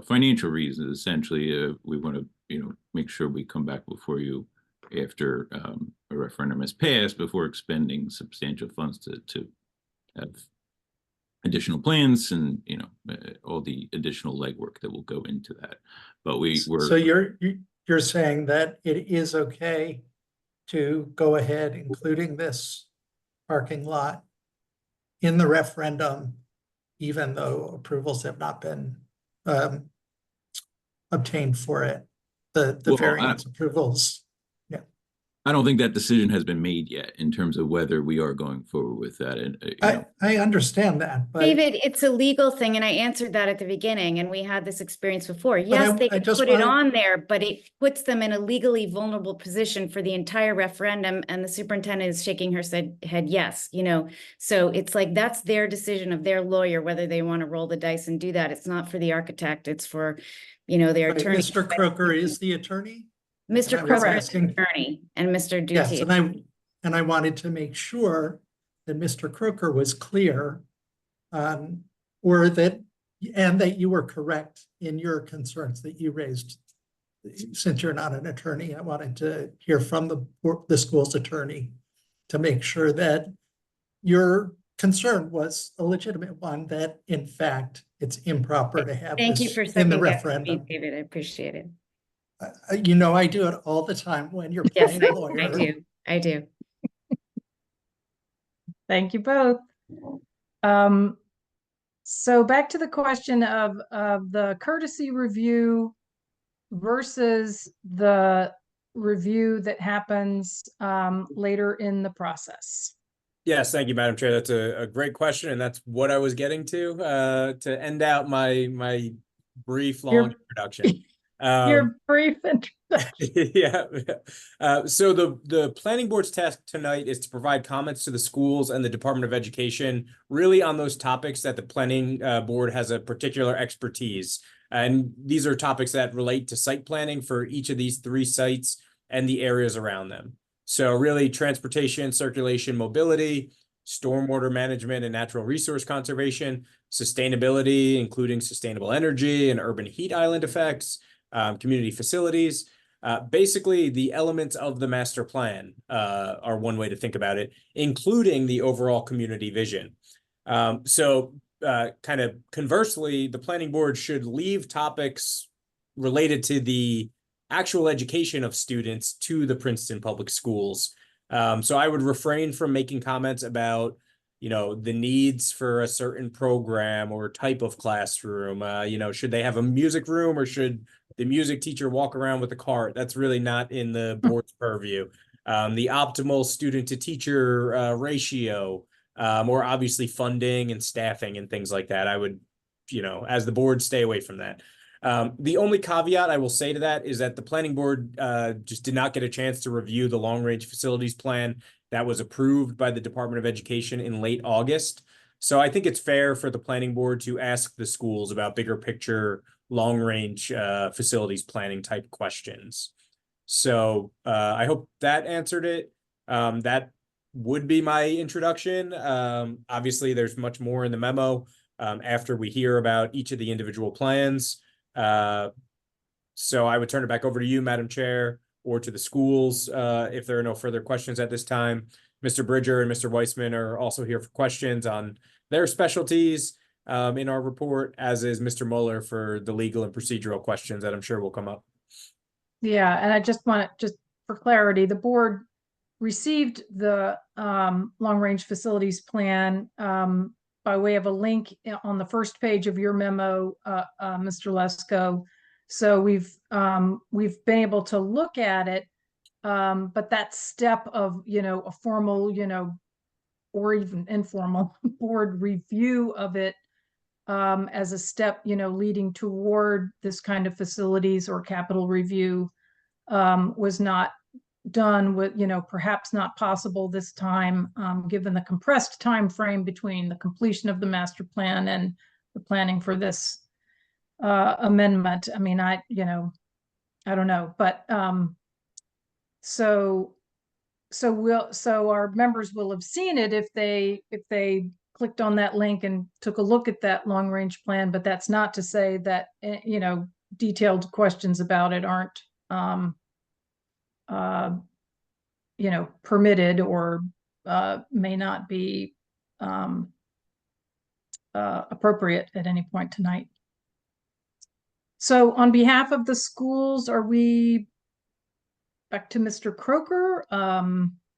financial reasons. Essentially, we want to make sure we come back before you after a referendum has passed, before expending substantial funds to have additional plans and all the additional legwork that will go into that. But we're So you're saying that it is okay to go ahead, including this parking lot in the referendum, even though approvals have not been obtained for it, the Well, variance approvals. I don't think that decision has been made yet in terms of whether we are going forward with that. And I understand that, but David, it's a legal thing, and I answered that at the beginning, and we had this experience before. Yes, they I could just put it wanna- on there, but it puts them in a legally vulnerable position for the entire referendum, and the superintendent is shaking her head yes, So it's like, that's their decision of their lawyer, whether they want to roll the dice and do that. It's not for the architect, it's for, their Right, attorney. Mr. Croker is the attorney? Mr. I was Croker is the asking- attorney, and Mr. Yes, Duty. and I wanted to make sure that Mr. Croker was clear, or that you were correct in your concerns that you raised. Since you're not an attorney, I wanted to hear from the school's attorney to make sure that your concern was a legitimate one, that in fact it's improper to have Thank you this for in the second guessing me, referendum. David, I appreciate it. I do it all the time when you're Yes, playing lawyer. I do. Thank you both. So back to the question of the courtesy review versus the review that happens later in the process. Yes, thank you, Madam Chair. That's a great question, and that's what I was getting to end out my brief, long introduction. Your brief introduction. Yeah. So the planning board's task tonight is to provide comments to the schools and the Department of Education, really on those topics that the planning board has a particular expertise. And these are topics that relate to site planning for each of these 3 sites and the areas around them. So really transportation, circulation, mobility, stormwater management and natural resource conservation, sustainability, including sustainable energy and urban heat island effects, community facilities. Basically, the elements of the master plan are one way to think about it, including the overall community vision. So kind of conversely, the planning board should leave topics related to the actual education of students to the Princeton Public Schools. So I would refrain from making comments about, the needs for a certain program or type of classroom. Should they have a music room or should the music teacher walk around with a cart? That's really not in the board's purview. The optimal student to teacher ratio, or obviously funding and staffing and things like that. I would, as the board, stay away from that. The only caveat I will say to that is that the planning board just did not get a chance to review the long-range facilities plan that was approved by the Department of Education in late August. So I think it's fair for the planning board to ask the schools about bigger picture, long-range facilities planning type questions. So I hope that answered it. That would be my introduction. Obviously, there's much more in the memo after we hear about each of the individual plans. So I would turn it back over to you, Madam Chair, or to the schools if there are no further questions at this time. Mr. Bridger and Mr. Weissman are also here for questions on their specialties in our report, as is Mr. Mueller for the legal and procedural questions that I'm sure will come up. Yeah, and I just want to, just for clarity, the board received the long-range facilities plan by way of a link on the first page of your memo, Mr. Lesko. So we've been able to look at it, but that step of, a formal, or even informal board review of it as a step, leading toward this kind of facilities or capital review was not done with, perhaps not possible this time, given the compressed time frame between the completion of the master plan and the planning for this amendment. I mean, I don't know, but so our members will have seen it if they clicked on that link and took a look at that long range plan. But that's not to say that detailed questions about it aren't permitted or may not be appropriate at any point tonight. So on behalf of the schools, are we back to Mr. Croker,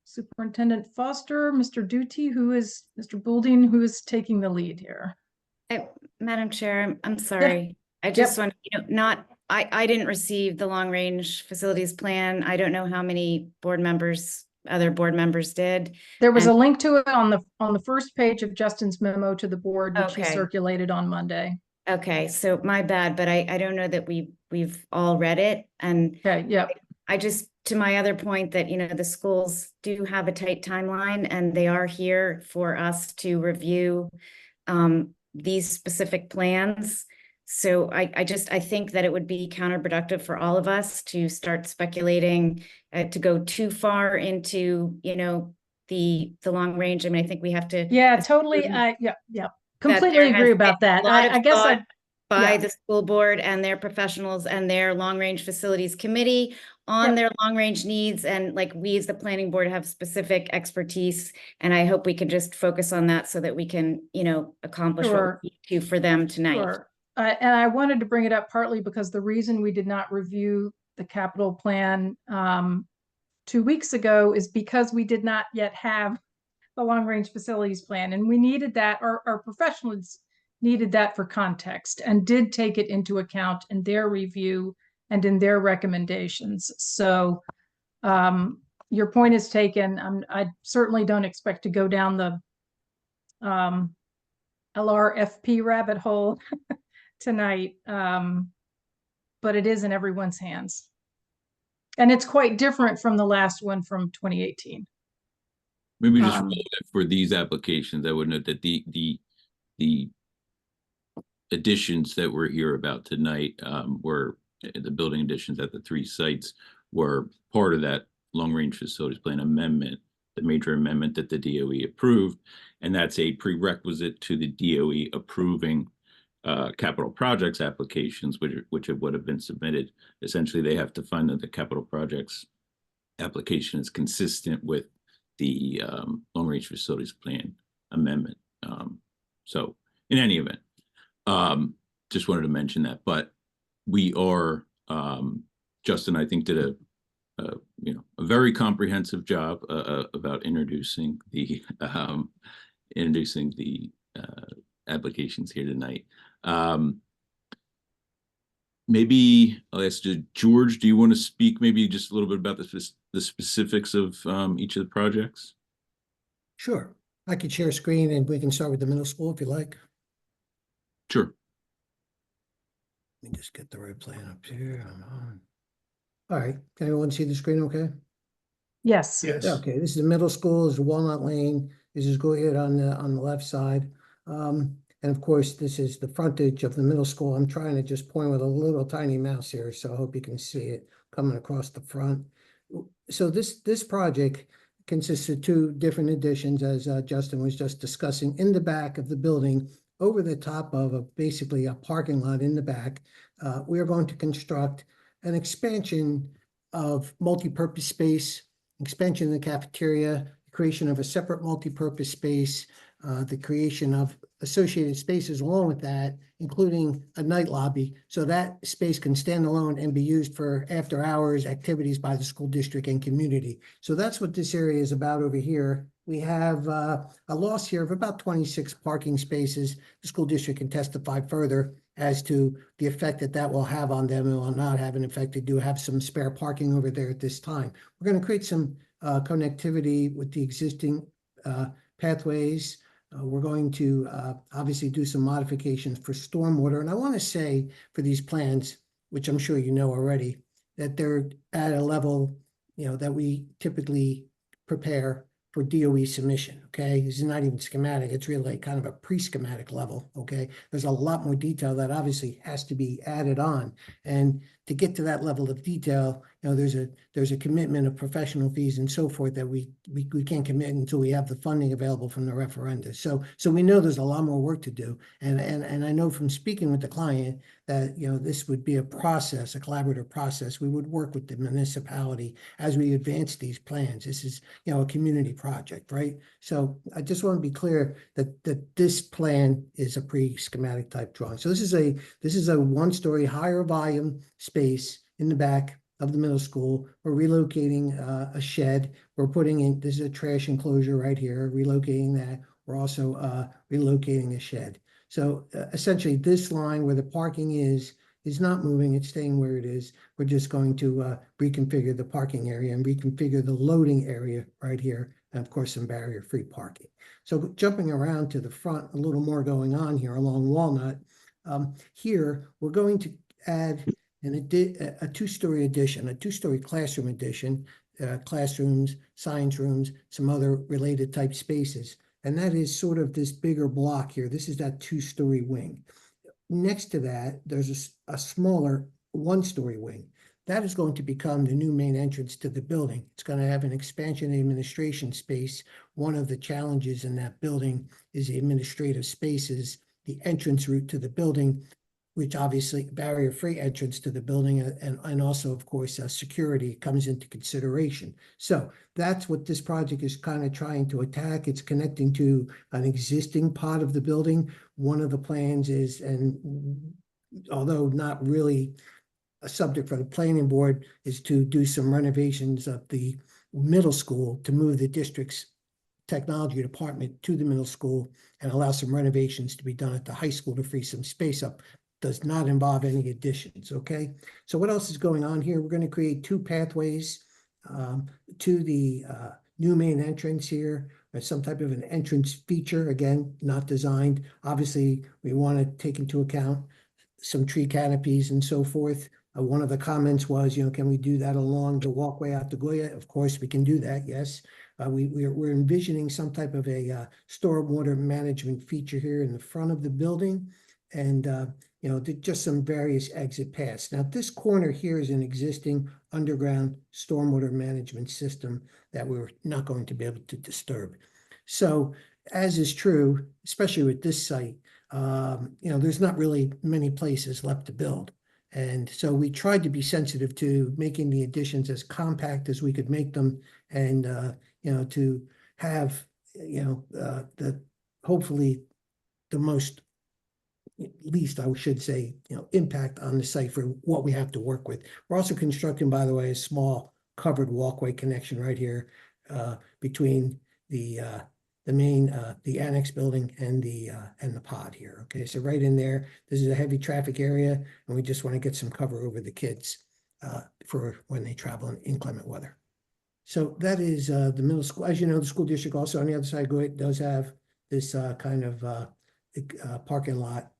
Superintendent Foster, Mr. Duty, Mr. Boulding, who is taking the lead here? Madam Chair, I'm sorry. I just want to, I didn't receive the long range facilities plan. I don't know how many other board members did. There was a link to it on the first page of Justin's memo to the board, which he circulated on Monday. Okay, so my bad, but I don't know that we've all read it. And I just, to my other point that, the schools do have a tight timeline and they are here for us to review these specific plans. So I think that it would be counterproductive for all of us to start speculating, to go too far into, the long range. I mean, I think we have to. Yeah, totally. Completely agree about that. I guess by the school board and their professionals and their long range facilities committee on their long range needs. And like we as the planning board have specific expertise. And I hope we can just focus on that so that we can, accomplish what we need to for them tonight. Sure. And I wanted to bring it up partly because the reason we did not review the capital plan 2 weeks ago is because we did not yet have the long-range facilities plan. And we needed that, our professionals needed that for context and did take it into account in their review and in their recommendations. So your point is taken. I certainly don't expect to go down the LRFP rabbit hole tonight, but it is in everyone's hands. And it's quite different from the last one from 2018. Maybe just for these applications, I would note that the additions that we're here about tonight were the building additions at the 3 sites were part of that long-range facilities plan amendment, the major amendment that the DOE approved, and that's a prerequisite to the DOE approving capital projects applications, which would have been submitted. Essentially, they have to find that the capital projects application is consistent with the long-range facilities plan amendment. So in any event, just wanted to mention that. But we are, Justin, I think did a very comprehensive job about introducing the applications here tonight. Maybe I'll ask George, do you want to speak maybe just a little bit about the specifics of each of the projects? Sure. I could share a screen and we can start with the middle school if you like. Sure. Let me just get the right plan up here. All right, can everyone see the screen okay? Yes. Yes. Okay, this is the middle school, this is Walnut Lane, this is Go Ahead on the left side. And of course, this is the frontage of the middle school. I'm trying to just point with a little tiny mouse here, so I hope you can see it coming across the front. So this project consists of two different additions, as Justin was just discussing. In the back of the building, over the top of basically a parking lot in the back, we are going to construct an expansion of multi-purpose space, expansion of the cafeteria, creation of a separate multi-purpose space, the creation of associated spaces along with that, including a night lobby, so that space can stand alone and be used for after-hours activities by the school district and community. So that's what this area is about over here. We have a loss here of about 26 parking spaces. The school district can testify further as to the effect that that will have on them. It will not have an effect. They do have some spare parking over there at this time. We're going to create some connectivity with the existing pathways. We're going to obviously do some modifications for stormwater. And I want to say for these plans, which I'm sure you know already, that they're at a level, that we typically prepare for DOE submission, okay? This is not even schematic. It's really kind of a pre-schematic level, okay? There's a lot more detail that obviously has to be added on. And to get to that level of detail, there's a commitment of professional fees and so forth that we can't commit until we have the funding available from the referenda. So we know there's a lot more work to do. And I know from speaking with the client that, this would be a process, a collaborative process. We would work with the municipality as we advance these plans. This is, a community project, right? So I just want to be clear that this plan is a pre-schematic type drawing. So this is a one-story higher volume space in the back of the middle school. We're relocating a shed. We're putting in, this is a trash enclosure right here, relocating that. We're also relocating a shed. So essentially this line where the parking is not moving, it's staying where it is. We're just going to reconfigure the parking area and reconfigure the loading area right here. And of course, some barrier-free parking. So jumping around to the front, a little more going on here along Walnut. Here, we're going to add a two-story addition, a two-story classroom addition, classrooms, science rooms, some other related type spaces. And that is sort of this bigger block here. This is that two-story wing. Next to that, there's a smaller one-story wing. That is going to become the new main entrance to the building. It's going to have an expansion administration space. One of the challenges in that building is the administrative spaces, the entrance route to the building, which obviously barrier-free entrance to the building, and also, of course, security comes into consideration. So that's what this project is kind of trying to attack. It's connecting to an existing part of the building. One of the plans is, and although not really a subject for the planning board, is to do some renovations of the middle school to move the district's technology department to the middle school and allow some renovations to be done at the high school to free some space up. Does not involve any additions, okay? So what else is going on here? We're going to create two pathways to the new main entrance here. There's some type of an entrance feature, again, not designed. Obviously, we want to take into account some tree canopies and so forth. One of the comments was, can we do that along the walkway out to Goya? Of course, we can do that, yes. We're envisioning some type of a stormwater management feature here in the front of the building. And, just some various exit paths. Now, this corner here is an existing underground stormwater management system that we're not going to be able to disturb. So, as is true, especially with this site, there's not really many places left to build. And so we tried to be sensitive to making the additions as compact as we could make them, and, to have, hopefully the most, least I should say, impact on the site for what we have to work with. We're also constructing, by the way, a small covered walkway connection right here between the main, the annex building and the pod here. Okay, so right in there, this is a heavy traffic area, and we just want to get some cover over the kids for when they travel in inclement weather. So that is the middle school. As you know, the school district also on the other side does have this kind of parking lot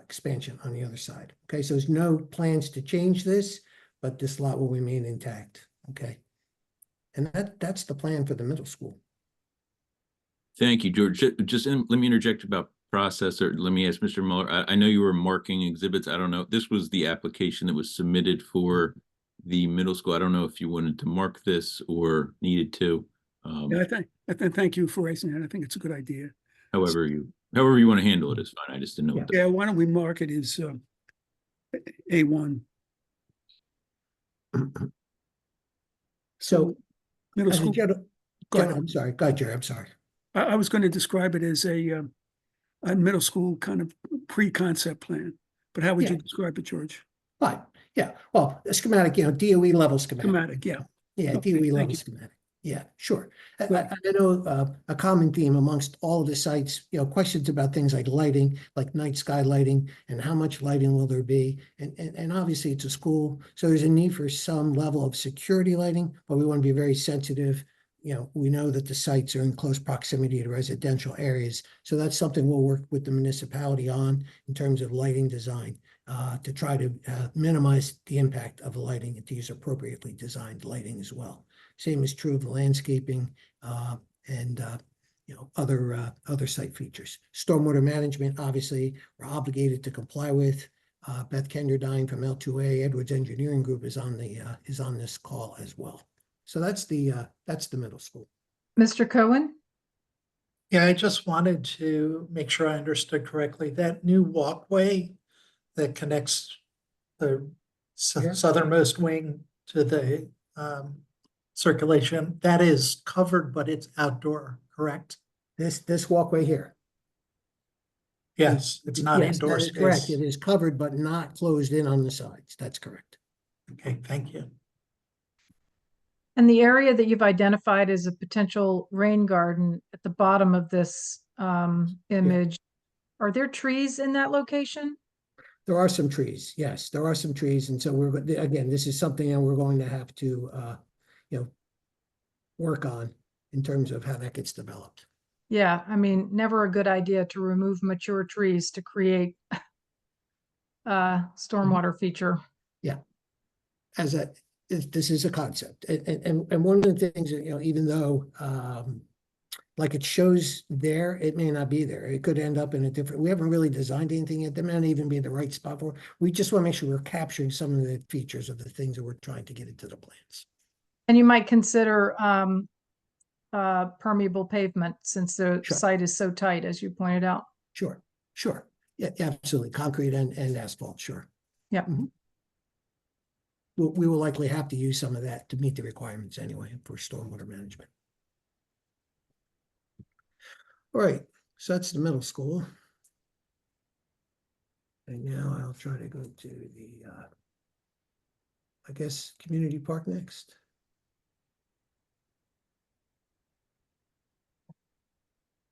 expansion on the other side. Okay, so there's no plans to change this, but this lot will remain intact. Okay. And that's the plan for the middle school. Thank you, George. Let me interject about process, or let me ask Mr. Mueller. I know you were marking exhibits. I don't know. This was the application that was submitted for the middle school. I don't know if you wanted to mark this or needed to. Yeah, thank you for raising that. I think it's a good idea. However you want to handle it is fine. I just didn't know. Yeah. What the- Yeah, why don't we mark it as A1? So Middle as a school. general, Go ahead. I'm sorry. Go ahead, Jerry. I'm sorry. I was going to describe it as a middle school kind of pre-concept plan, but how would you Yeah. describe it, George? Fine. Yeah. Well, a schematic, DOE level schematic. Schematic, yeah. Yeah, Okay, DOE thank level you. schematic. Yeah, sure. I Right. know a common theme amongst all of the sites, questions about things like lighting, like night sky lighting, and how much lighting will there be? And obviously it's a school, so there's a need for some level of security lighting, but we want to be very sensitive. We know that the sites are in close proximity to residential areas, so that's something we'll work with the municipality on in terms of lighting design, to try to minimize the impact of the lighting and to use appropriately designed lighting as well. Same is true of the landscaping and other site features. Stormwater management, obviously, we're obligated to comply with. Beth Kenderdine from L2A Edwards Engineering Group is on this call as well. So that's the middle school. Mr. Cohen? Yeah, I just wanted to make sure I understood correctly. That new walkway that connects the Here? southernmost wing to the circulation, that is covered, but it's outdoor, correct? This walkway here. Yes, it's not Yes, indoor that is correct. space. It is covered but not closed in on the sides. That's correct. Okay, thank you. And the area that you've identified as a potential rain garden at the bottom of this image, are there trees in that location? There are some trees. Yes, there are some trees. And so again, this is something that we're going to have to, work on in terms of how that gets developed. Yeah, I mean, never a good idea to remove mature trees to create a stormwater feature. Yeah. This is a concept. And one of the things that, even though, like it shows there, it may not be there. It could end up in a different, we haven't really designed anything yet. That may not even be the right spot for. We just want to make sure we're capturing some of the features of the things that we're trying to get into the plans. And you might consider permeable pavement since the Sure. site is so tight, as you pointed out. Sure. Yeah, absolutely. Concrete and asphalt, sure. Yep. Mhm. We will likely have to use some of that to meet the requirements anyway for stormwater management. All right, so that's the middle school. And now I'll try to go to the, I guess, community park next.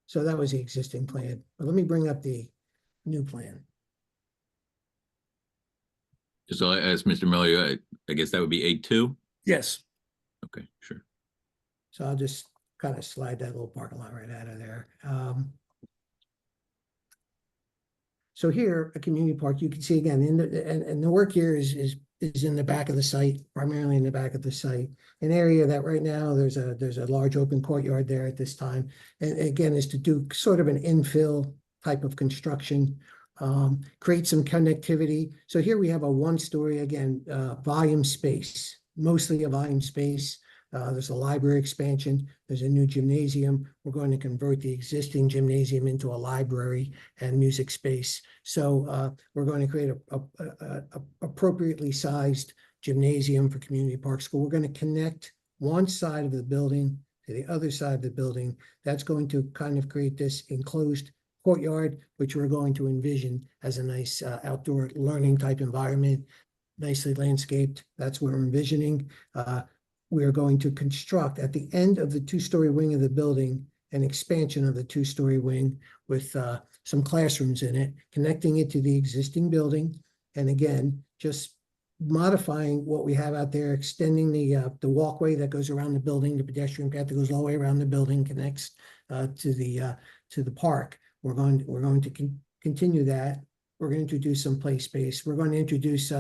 So that was the existing plan, but let me bring up the new plan. So I asked Mr. Miller, I guess that would be A2? Yes. Okay, sure. So I'll just kind of slide that little parking lot right out of there. So here, a community park, you can see again, and the work here is in the back of the site, primarily in the back of the site. An area that right now there's a large open courtyard there at this time. And again, is to do sort of an infill type of construction, create some connectivity. So here we have a one-story, again, volume space, mostly a volume space. There's a library expansion. There's a new gymnasium. We're going to convert the existing gymnasium into a library and music space. So we're going to create a appropriately sized gymnasium for Community Park School. We're going to connect one side of the building to the other side of the building. That's going to kind of create this enclosed courtyard, which we're going to envision as a nice outdoor learning type environment, nicely landscaped. That's what we're envisioning. We are going to construct at the end of the two-story wing of the building an expansion of the two-story wing with some classrooms in it, connecting it to the existing building. And again, just modifying what we have out there, extending the walkway that goes around the building, the pedestrian path that goes all the way around the building, connects to the park. We're going to continue that. We're going to introduce some play space. We're going to introduce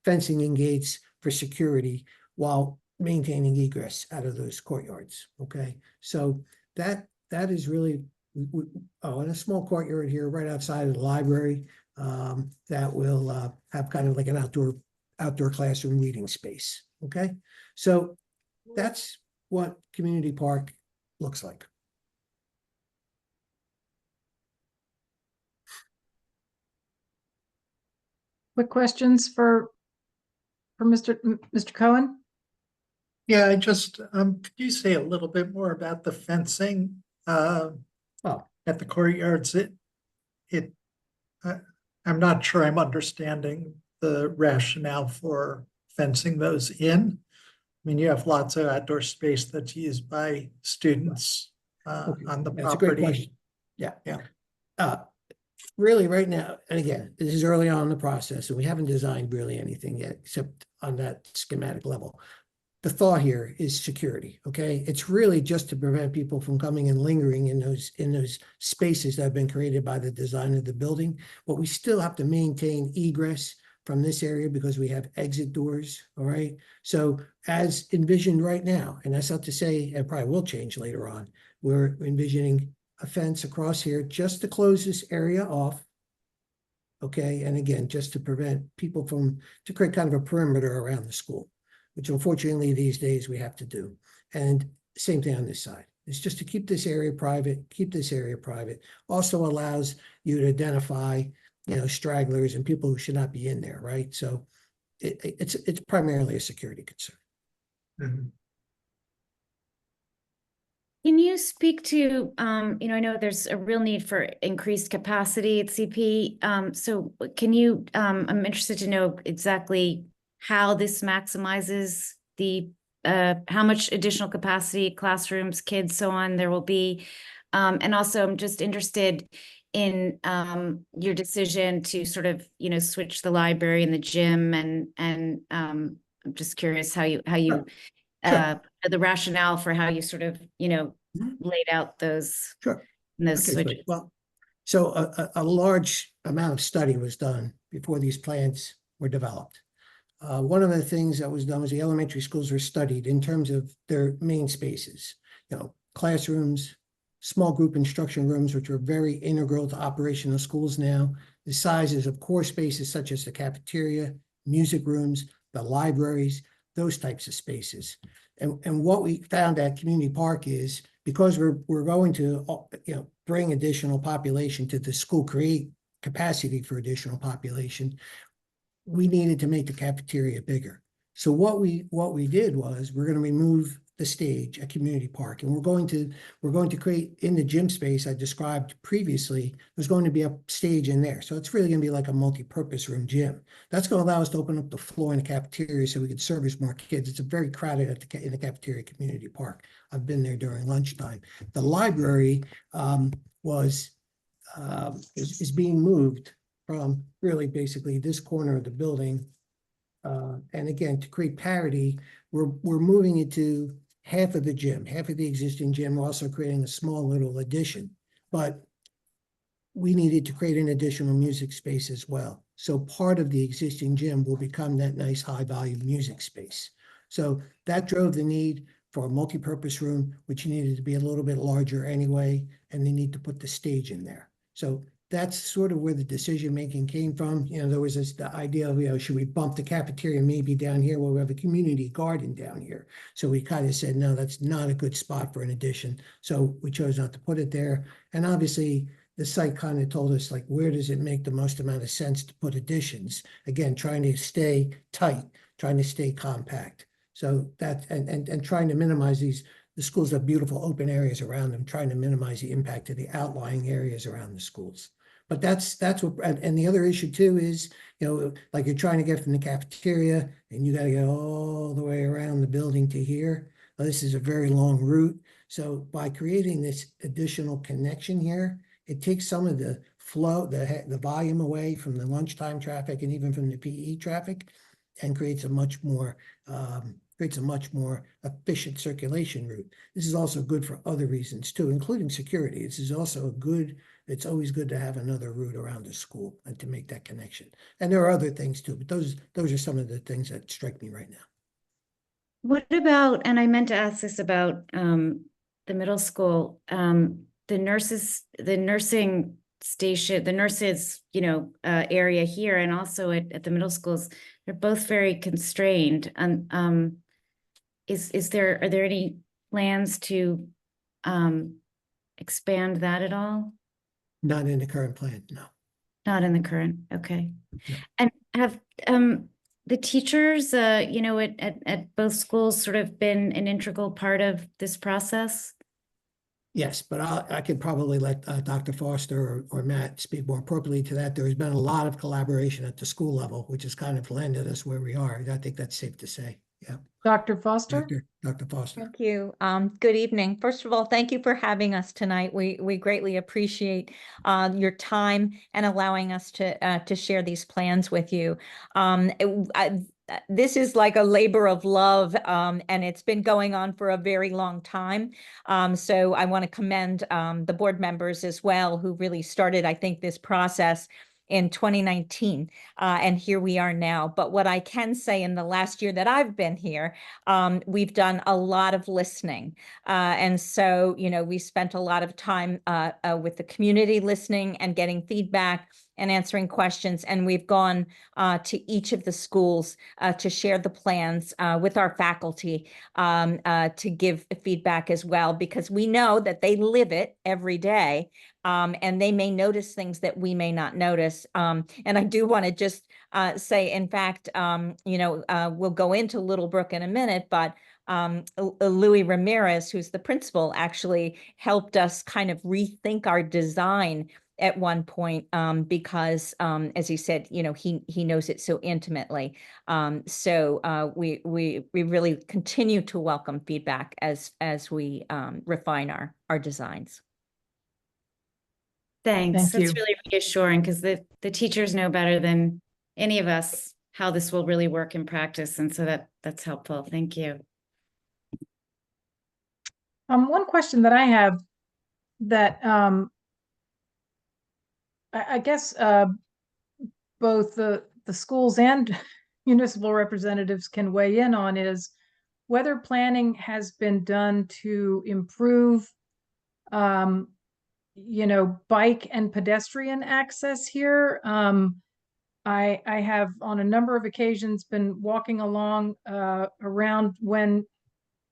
fencing and gates for security while maintaining egress out of those courtyards. Okay, so that is really, and a small courtyard here right outside of the library that will have kind of like an outdoor classroom reading space. Okay, so that's what Community Park looks like. Quick questions for Mr. Cohen? Yeah, I just, could you say a little bit more about the fencing, at the courtyards? I'm not sure I'm understanding the rationale for fencing those in. I mean, you have lots of outdoor space that's used by students, on the That's a great property. question. Yeah. Yeah. Really right now, and again, this is early on in the process, and we haven't designed really anything yet, except on that schematic level. The thought here is security, okay? It's really just to prevent people from coming and lingering in those spaces that have been created by the design of the building. But we still have to maintain egress from this area because we have exit doors, all right? So as envisioned right now, and that's not to say it probably will change later on, we're envisioning a fence across here just to close this area off. Okay, and again, just to prevent people to create kind of a perimeter around the school, which unfortunately these days we have to do. And same thing on this side. It's just to keep this area private, Also allows you to identify, stragglers and people who should not be in there, right? So it's primarily a security concern. Mm-hmm. Can you speak to, I know there's a real need for increased capacity at CP. So can you, I'm interested to know exactly how this maximizes the, how much additional capacity, classrooms, kids, so on, there will be. And also I'm just interested in your decision to sort of, switch the library and the gym and I'm just curious how you Sure. the rationale for how you sort of, laid out those, Sure. those Okay, switches. great. Well, so a large amount of study was done before these plans were developed. One of the things that was done was the elementary schools were studied in terms of their main spaces, classrooms, small group instruction rooms, which are very integral to operational schools now, the sizes of core spaces such as the cafeteria, music rooms, the libraries, those types of spaces. And what we found at Community Park is because we're going to bring additional population to the school, create capacity for additional population, we needed to make the cafeteria bigger. So what we did was we're going to remove the stage at Community Park, and we're going to create in the gym space I described previously. There's going to be a stage in there, so it's really going to be like a multi-purpose room gym. That's going to allow us to open up the floor in the cafeteria so we could service more kids. It's very crowded in the cafeteria at Community Park. I've been there during lunchtime. The library is being moved from really basically this corner of the building. And again, to create parity, we're moving it to half of the gym, half of the existing gym. We're also creating a small little addition, but we needed to create an additional music space as well. So part of the existing gym will become that nice high volume music space. So that drove the need for a multi-purpose room, which needed to be a little bit larger anyway, and they need to put the stage in there. So that's sort of where the decision-making came from. There was the idea of, should we bump the cafeteria maybe down here? Well, we have a community garden down here. So we kind of said, no, that's not a good spot for an addition. So we chose not to put it there. And obviously the site kind of told us, like, where does it make the most amount of sense to put additions? Again, trying to stay tight, trying to stay compact. So that, and trying to minimize the schools have beautiful open areas around them, trying to minimize the impact of the outlying areas around the schools. But that's what, and the other issue too is, like you're trying to get from the cafeteria and you got to go all the way around the building to here. Well, this is a very long route. So by creating this additional connection here, it takes some of the flow, the volume away from the lunchtime traffic and even from the PE traffic, and creates a much more creates a much more efficient circulation route. This is also good for other reasons too, including security. This is also it's always good to have another route around the school and to make that connection. And there are other things too, but those are some of the things that strike me right now. What about, and I meant to ask this about the middle school, the nursing station, the nurses, area here and also at the middle schools, they're both very constrained. And are there any plans to expand that at all? Not in the current plan, no. Not in the current, okay. No. And have the teachers, at both schools sort of been an integral part of this process? Yes, but I could probably let Dr. Foster or Matt speak more appropriately to that. There's been a lot of collaboration at the school level, which has kind of landed us where we are. I think that's safe to say. Yeah. Dr. Foster? Dr. Foster. Thank you. Good evening. First of all, thank you for having us tonight. We greatly appreciate your time and allowing us to share these plans with you. This is like a labor of love, and it's been going on for a very long time. So I want to commend the board members as well, who really started, I think, this process in 2019, and here we are now. But what I can say in the last year that I've been here, we've done a lot of listening. And so, we spent a lot of time with the community listening and getting feedback and answering questions. And we've gone to each of the schools to share the plans with our faculty to give feedback as well, because we know that they live it every day. And they may notice things that we may not notice. And I do want to just say, in fact, we'll go into Little Brook in a minute, but Louis Ramirez, who's the principal, actually helped us kind of rethink our design at one point, because as he said, he knows it so intimately. So we really continue to welcome feedback as we refine our designs. Thanks. Thank That's you. really reassuring, because the teachers know better than any of us how this will really work in practice. And so that's helpful. Thank you. One question that I have that I guess both the schools and municipal representatives can weigh in on is whether planning has been done to improve bike and pedestrian access here. I have on a number of occasions been walking along around when,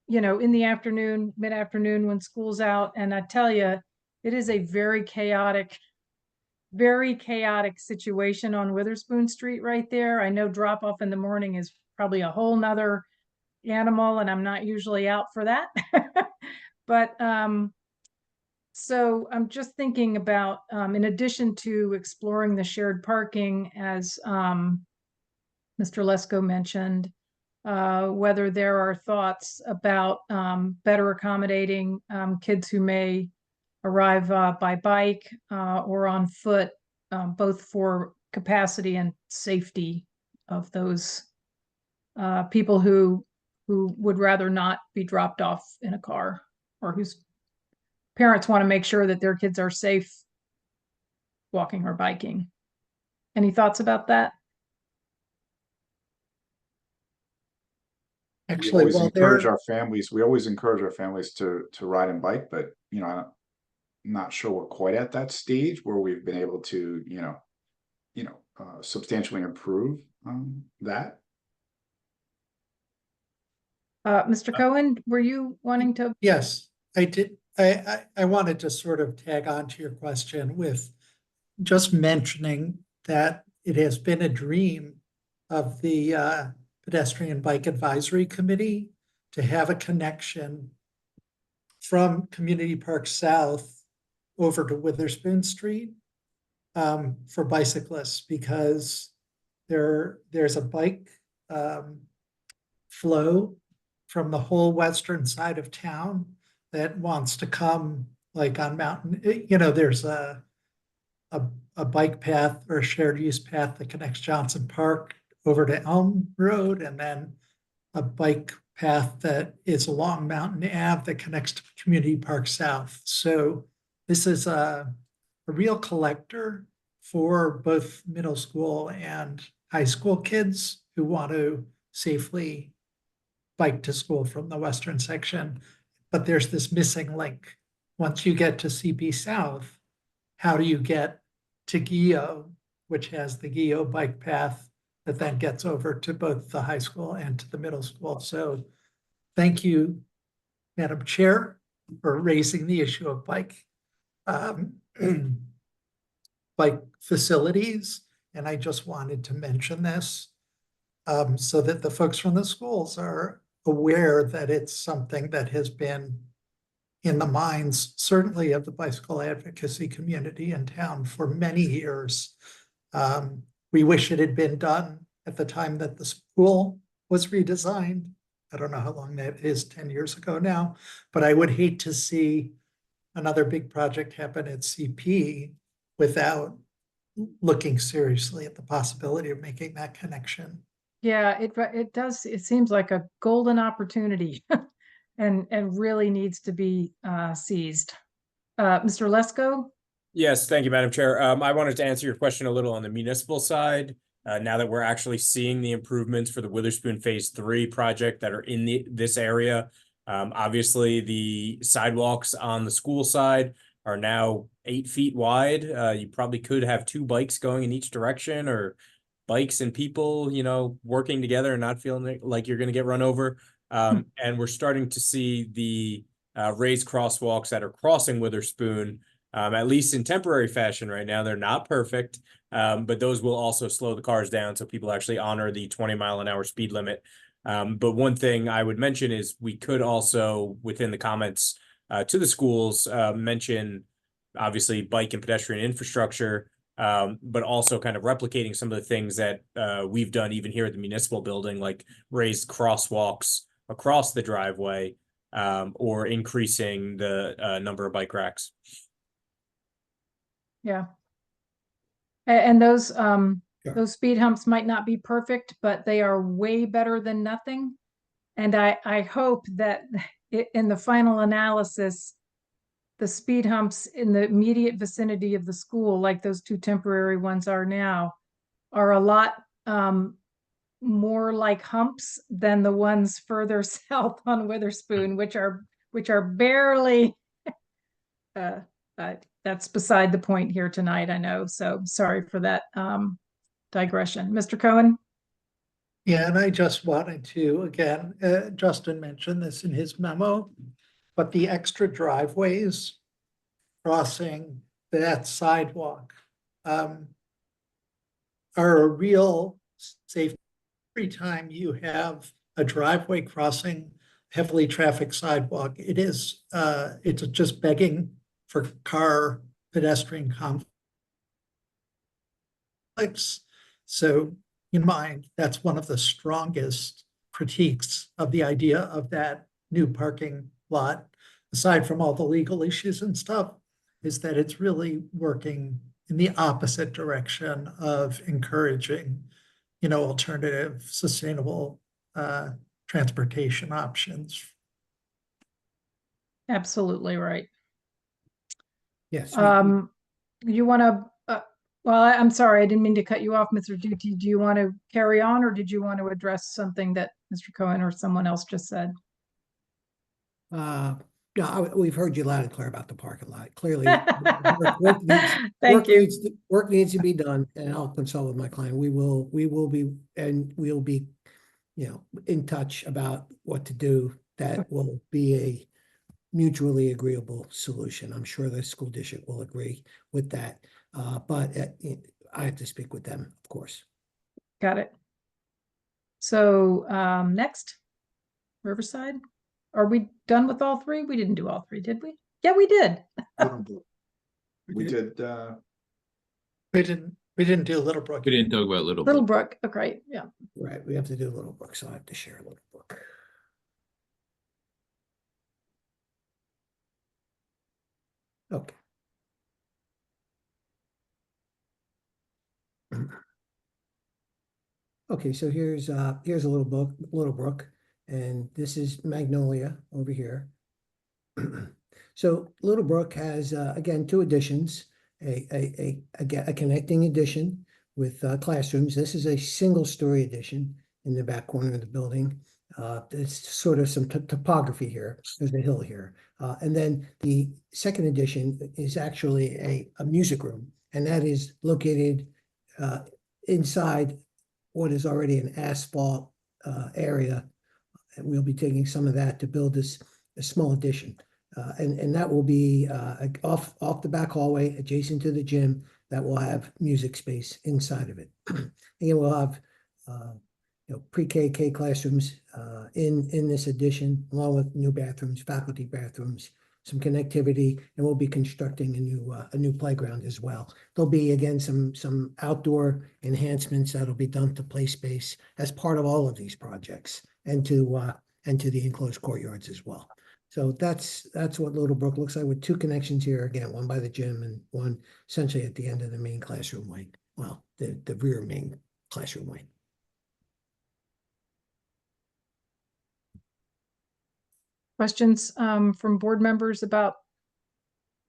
in the afternoon, mid-afternoon when school's out. And I tell you, it is a very chaotic situation on Witherspoon Street right there. I know drop off in the morning is probably a whole nother animal, and I'm not usually out for that. But so I'm just thinking about, in addition to exploring the shared parking, as Mr. Lesko mentioned, whether there are thoughts about better accommodating kids who may arrive by bike or on foot, both for capacity and safety of those people who would rather not be dropped off in a car, or whose parents want to make sure that their kids are safe walking or biking. Any thoughts about that? Actually, we always encourage our families to ride and bike, but I'm not sure we're quite at that stage where we've been able to substantially improve that. Mr. Cohen, were you wanting to? Yes, I did. I wanted to sort of tag on to your question with just mentioning that it has been a dream of the Pedestrian Bike Advisory Committee to have a connection from Community Park South over to Witherspoon Street for bicyclists, because there's a bike flow from the whole western side of town that wants to come, like on Mountain, there's a bike path or a shared use path that connects Johnson Park over to Elm Road, and then a bike path that is along Mountain Ave that connects to Community Park South. So this is a real collector for both middle school and high school kids who want to safely bike to school from the western section. But there's this missing link. Once you get to CP South, how do you get to Gio, which has the Gio bike path that then gets over to both the high school and to the middle school? So thank you, Madam Chair, for raising the issue of bike facilities. And I just wanted to mention this so that the folks from the schools are aware that it's something that has been in the minds, certainly of the bicycle advocacy community in town for many years. We wish it had been done at the time that the school was redesigned. I don't know how long that is, 10 years ago now, but I would hate to see another big project happen at CP without looking seriously at the possibility of making that connection. Yeah, it does. It seems like a golden opportunity and really needs to be seized. Mr. Lesko? Yes, thank you, Madam Chair. I wanted to answer your question a little on the municipal side. Now that we're actually seeing the improvements for the Witherspoon Phase 3 project that are in this area. Obviously, the sidewalks on the school side are now 8 feet wide. You probably could have 2 bikes going in each direction, or bikes and people, working together and not feeling like you're going to get run over. And we're starting to see the raised crosswalks that are crossing Witherspoon, at least in temporary fashion right now. They're not perfect, but those will also slow the cars down so people actually honor the 20-mile-an-hour speed limit. But one thing I would mention is we could also, within the comments to the schools, mention obviously bike and pedestrian infrastructure, but also kind of replicating some of the things that we've done even here at the municipal building, like raised crosswalks across the driveway, or increasing the number of bike racks. Yeah. And those speed humps might not be perfect, but they are way better than nothing. And I hope that in the final analysis, the speed humps in the immediate vicinity of the school, like those 2 temporary ones are now, are a lot more like humps than the ones further south on Witherspoon, which are barely that's beside the point here tonight, I know. So sorry for that digression. Mr. Cohen? Yeah, and I just wanted to, again, Justin mentioned this in his memo, but the extra driveways crossing that sidewalk are a real safety. Every time you have a driveway crossing heavily trafficked sidewalk, it's just begging for car pedestrian conflicts. So in mind, that's one of the strongest critiques of the idea of that new parking lot, aside from all the legal issues and stuff, is that it's really working in the opposite direction of encouraging, alternative, sustainable transportation options. Absolutely right. Yes. You want to, well, I'm sorry, I didn't mean to cut you off, Mr. Duty. Do you want to carry on, or did you want to address something that Mr. Cohen or someone else just said? No, we've heard you loud and clear about the parking lot. Clearly, work needs to be done, and I'll consult with my client. We'll be in touch about what to do that will be a mutually agreeable solution. I'm sure the school district will agree with that, but I have to speak with them, of course. Got it. So next, Riverside. Are we done with all 3? We didn't do all 3, did we? Yeah, we did. We did. We didn't do Littlebrook. We didn't talk about Littlebrook. Okay, yeah. Right, we have to do Littlebrook, so I have to share Littlebrook. Okay. Okay, so here's a Littlebrook. and this is Magnolia over here. So Little Brook has, again, two additions, a connecting addition with classrooms. This is a single-story addition in the back corner of the building. There's sort of some topography here. There's a hill here. And then the second addition is actually a music room, and that is located inside what is already an asphalt area. And we'll be taking some of that to build this a small addition. And that will be off the back hallway adjacent to the gym that will have music space inside of it. Again, we'll have pre-K, K classrooms in this addition, along with new bathrooms, faculty bathrooms, some connectivity, and we'll be constructing a new playground as well. There'll be, again, some outdoor enhancements that'll be done to play space as part of all of these projects, and to the enclosed courtyards as well. So that's what Little Brook looks like, with two connections here, again, one by the gym and one essentially at the end of the main classroom wing. Well, the rear main classroom wing. Questions from board members about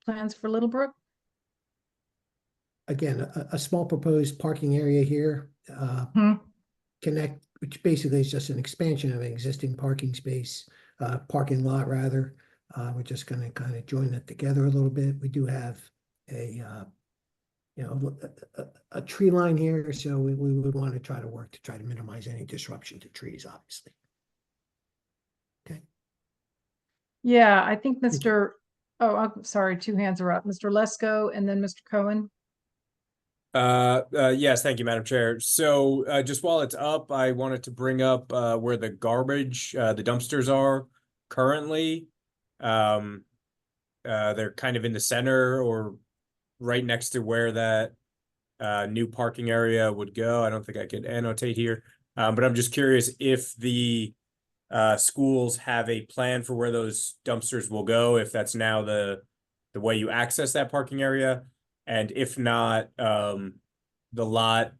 plans for Little Brook? Again, a small proposed parking area here, which basically is just an expansion of an existing parking space, parking lot rather. We're just going to kind of join that together a little bit. We do have a tree line here, so we would want to try to minimize any disruption to trees, obviously. Okay. Yeah, I think Mr. Oh, I'm sorry, two hands are up. Mr. Lesko and then Mr. Cohen. Yes, thank you, Madam Chair. So just while it's up, I wanted to bring up where the garbage, the dumpsters are currently. They're kind of in the center or right next to where that new parking area would go. I don't think I could annotate here, but I'm just curious if the schools have a plan for where those dumpsters will go, if that's now the way you access that parking area. And if not, the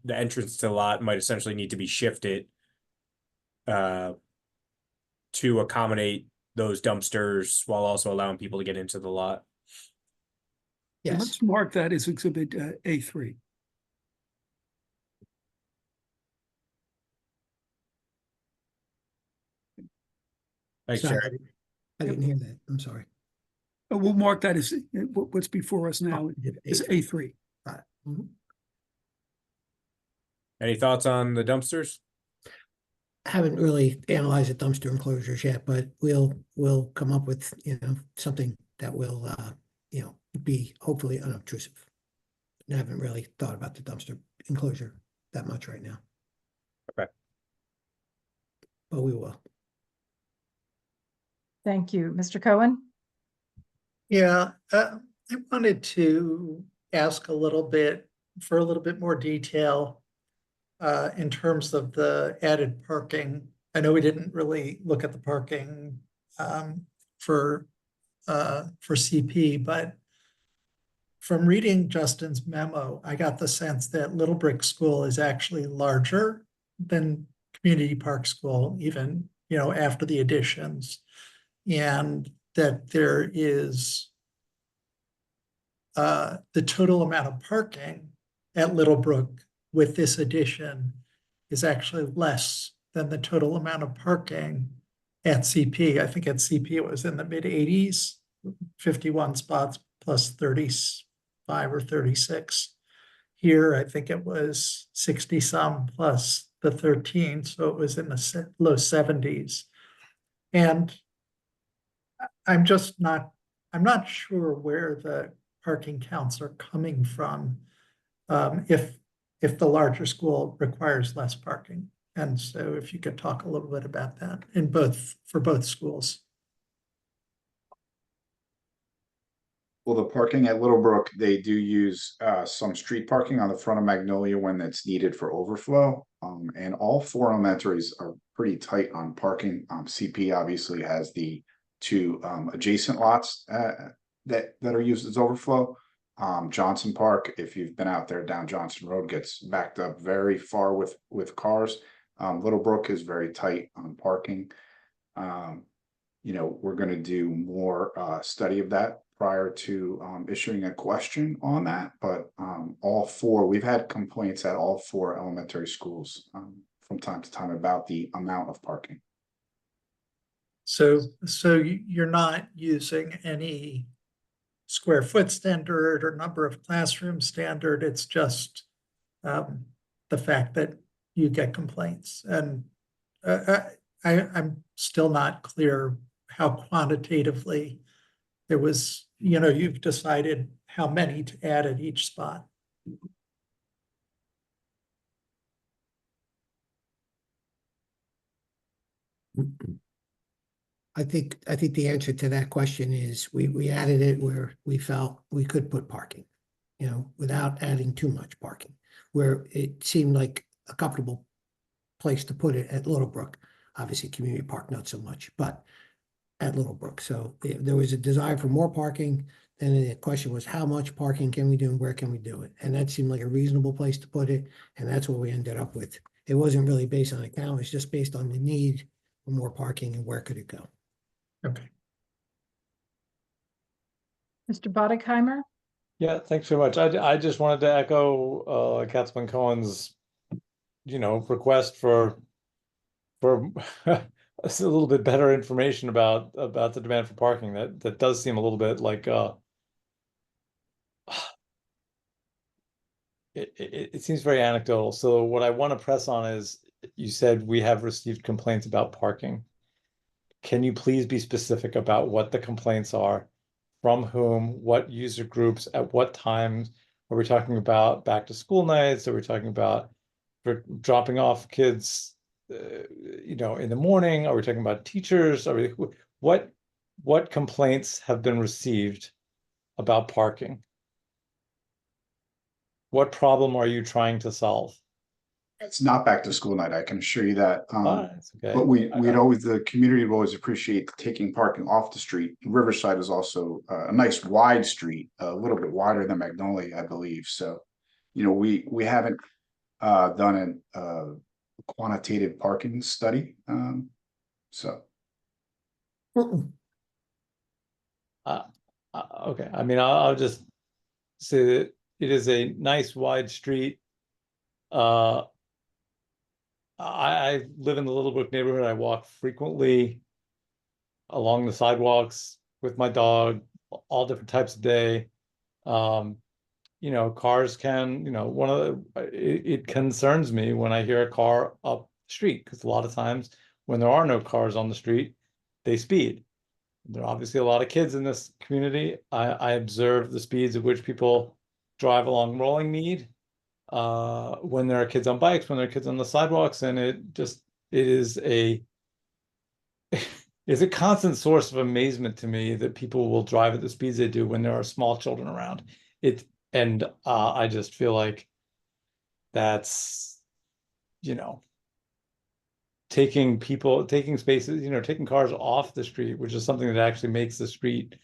entrance to the lot might essentially need to be shifted to accommodate those dumpsters while also allowing people to get into the lot. Yes. Let's mark that as exhibit A3. Thanks, Sorry, Chair. I didn't hear that. I'm sorry. We'll mark that as what's before us now is A3. Any thoughts on the dumpsters? Haven't really analyzed the dumpster enclosures yet, but we'll come up with something that will be hopefully unobtrusive. I haven't really thought about the dumpster enclosure that much right now. Okay. But we will. Thank you. Mr. Cohen? Yeah, I wanted to ask a little bit more detail in terms of the added parking. I know we didn't really look at the parking for CP, but from reading Justin's memo, I got the sense that Little Brick School is actually larger than Community Park School, even after the additions, and that there is the total amount of parking at Little Brook with this addition is actually less than the total amount of parking at CP. I think at CP it was in the mid-80s, 51 spots plus 35 or 36. Here, I think it was 60 some plus the 13, so it was in the low 70s. And I'm not sure where the parking counts are coming from if the larger school requires less parking. And so if you could talk a little bit about that for both schools. Well, the parking at Little Brook, they do use some street parking on the front of Magnolia when that's needed for overflow. And all four elementaries are pretty tight on parking. CP obviously has the two adjacent lots that are used as overflow. Johnson Park, if you've been out there down Johnson Road, gets backed up very far with cars. Little Brook is very tight on parking. You know, we're going to do more study of that prior to issuing a question on that. But all four, we've had complaints at all four elementary schools from time to time about the amount of parking. So you're not using any square foot standard or number of classroom standard. It's just the fact that you get complaints. And I'm still not clear how quantitatively there was, you know, you've decided how many to add at each spot. I think the answer to that question is we added it where we felt we could put parking, you know, without adding too much parking, where it seemed like a comfortable place to put it at Littlebrook. Obviously, Community Park, not so much, but at Littlebrook. So there was a desire for more parking. Then the question was, how much parking can we do and where can we do it? And that seemed like a reasonable place to put it. And that's what we ended up with. It wasn't really based on a count. It's just based on the need for more parking and where could it go. Okay. Mr. Bodekheimer? Yeah, thanks very much. I just wanted to echo Councilman Cohen's, you know, request for a little bit better information about the demand for parking. That does seem a little bit like it seems very anecdotal. So what I want to press on is, you said we have received complaints about parking. Can you please be specific about what the complaints are, from whom, what user groups, at what times? Are we talking about back to school nights? Are we talking about for dropping off kids, you know, in the morning? Are we talking about teachers? Are we, what complaints have been received about parking? What problem are you trying to solve? It's not back to school night, I can assure you that. It's okay. But the community would always appreciate taking parking off the street. Riverside is also a nice wide street, a little bit wider than Magnolia, I believe. So, you know, we haven't done a quantitative parking study. So. Okay, I mean, I'll just say that it is a nice wide street. I live in the Littlebrook neighborhood. I walk frequently along the sidewalks with my dog, all different types of day. You know, cars can, you know, it concerns me when I hear a car up the street, because a lot of times when there are no cars on the street, they speed. There are obviously a lot of kids in this community. I observe the speeds at which people drive along Rolling Mead, when there are kids on bikes, when there are kids on the sidewalks, and it is a constant source of amazement to me that people will drive at the speeds they do when there are small children around. I just feel like that's, you know, taking spaces, you know, taking cars off the street, which is something that actually makes the street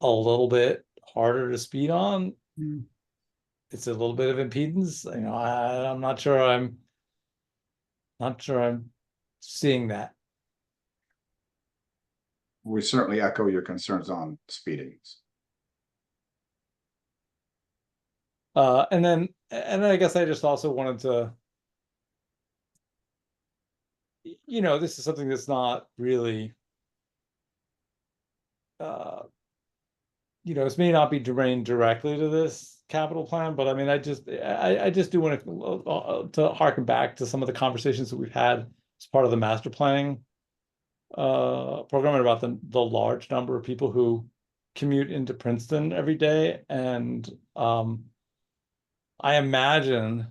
a little bit harder to speed on. It's a little bit of impedance. You know, I'm not sure I'm seeing that. We certainly echo your concerns on speeding. And then I guess I just also wanted to, you know, this is something that's not really, you know, this may not be germane directly to this capital plan, but I mean, I just do want to harken back to some of the conversations that we've had as part of the master planning program, about the large number of people who commute into Princeton every day. And I imagine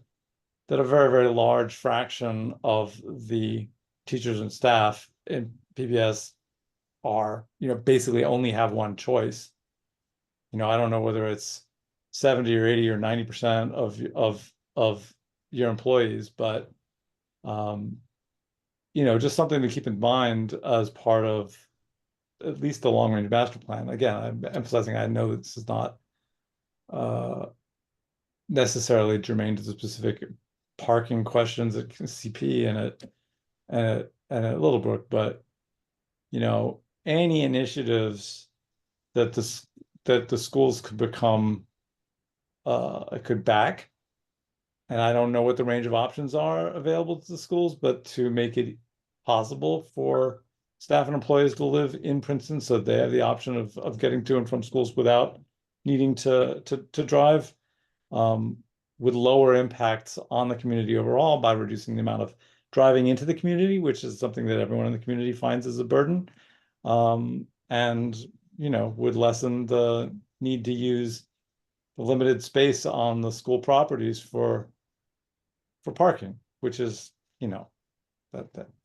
that a very, very large fraction of the teachers and staff in PBS are, you know, basically only have one choice. You know, I don't know whether it's 70 or 80 or 90% of your employees, but you know, just something to keep in mind as part of at least the long range master plan. Again, I'm emphasizing, I know this is not necessarily germane to the specific parking questions at CP and at Littlebrook, but you know, any initiatives that the schools could become could back. And I don't know what the range of options are available to the schools, but to make it possible for staff and employees to live in Princeton, so they have the option of getting to and from schools without needing to drive, with lower impacts on the community overall by reducing the amount of driving into the community, which is something that everyone in the community finds as a burden, and you know, would lessen the need to use the limited space on the school properties for parking, which is, you know,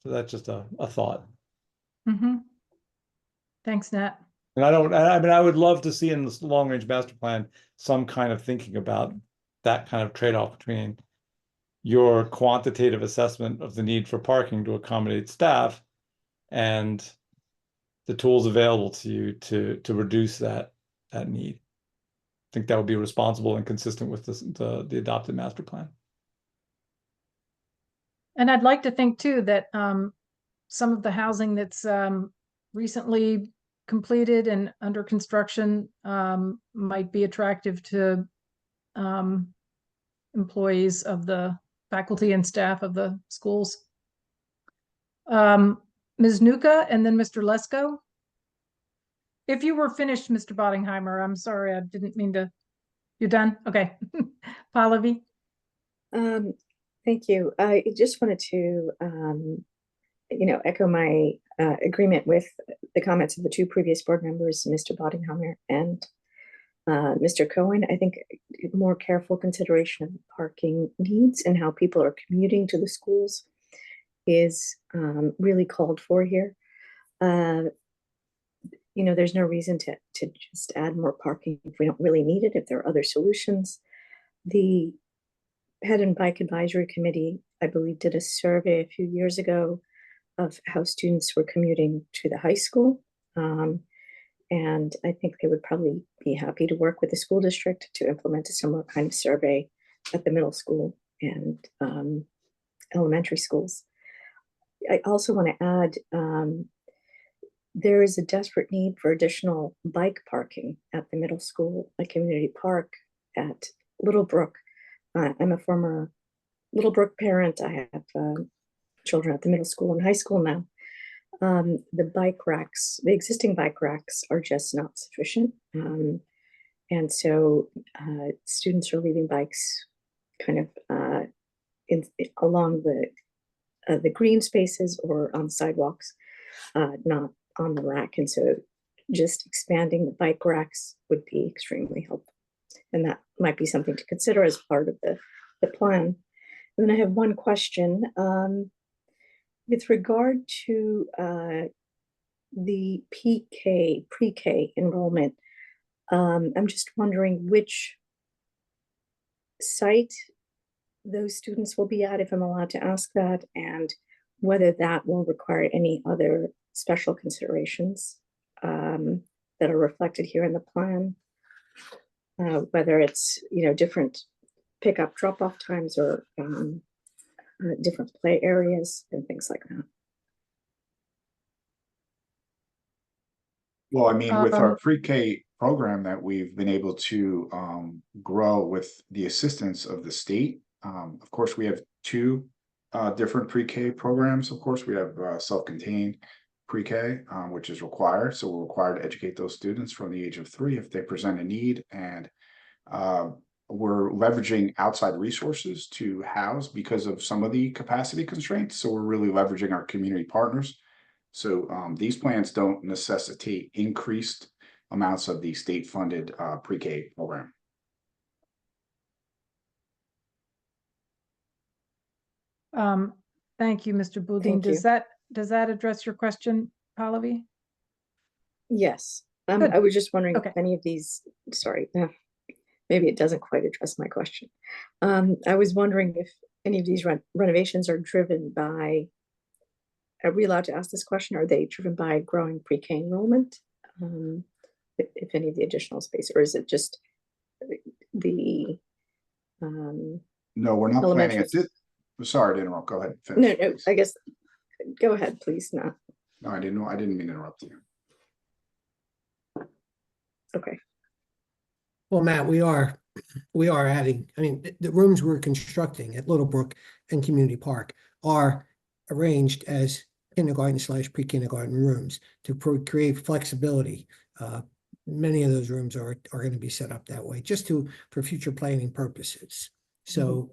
that's just a thought. Mm-hmm. Thanks, Nat. And I mean, I would love to see in this long range master plan some kind of thinking about that kind of trade-off between your quantitative assessment of the need for parking to accommodate staff and the tools available to you to reduce that need. I think that would be responsible and consistent with the adopted master plan. And I'd like to think too that some of the housing that's recently completed and under construction might be attractive to employees of the faculty and staff of the schools. Ms. Nuka and then Mr. Lesko. If you were finished, Mr. Bottingheimer, I'm sorry, I didn't mean to. You're done? Okay. Pallavi? Thank you. I just wanted to, echo my agreement with the comments of the two previous board members, Mr. Bottingheimer and Mr. Cohen. I think more careful consideration of parking needs and how people are commuting to the schools is really called for here. There's no reason to just add more parking if we don't really need it, if there are other solutions. The Head and Bike Advisory Committee, I believe, did a survey a few years ago of how students were commuting to the high school. And I think they would probably be happy to work with the school district to implement a similar kind of survey at the middle school and elementary schools. I also want to add, there is a desperate need for additional bike parking at the middle school, a community park at Littlebrook. I'm a former Littlebrook parent. I have children at the middle school and high school now. The bike racks, the existing bike racks are just not sufficient. And so students are leaving bikes kind of along the green spaces or on sidewalks, not on the rack. And so just expanding the bike racks would be extremely helpful. And that might be something to consider as part of the plan. And then I have one question. With regard to the pre-K enrollment, I'm just wondering which site those students will be at, if I'm allowed to ask that, and whether that will require any other special considerations that are reflected here in the plan. Whether it's, different pickup drop-off times or different play areas and things like that. Well, I mean, with our pre-K program that we've been able to grow with the assistance of the state, of course, we have two different pre-K programs. Of course, we have self-contained pre-K, which is required. So we're required to educate those students from the age of 3 if they present a need. And we're leveraging outside resources to house because of some of the capacity constraints. So we're really leveraging our community partners. So these plans don't necessitate increased amounts of the state-funded pre-K program. Thank you, Mr. Boudin. Does that address your question, Pallavi? Yes. I was just wondering if any of these, sorry, maybe it doesn't quite address my question. I was wondering if any of these renovations are driven by, are we allowed to ask this question? Are they driven by growing pre-K enrollment? If any of the additional space, or is it just the no, we're not planning it. Sorry to interrupt. Go ahead. Finish, no, I guess go ahead, please, not, No, I didn't mean to interrupt you. okay. Well, Matt, we are adding, I mean, the rooms we're constructing at Littlebrook and Community Park are arranged as kindergarten / pre-kindergarten rooms to create flexibility. Many of those rooms are going to be set up that way, just for future planning purposes. So.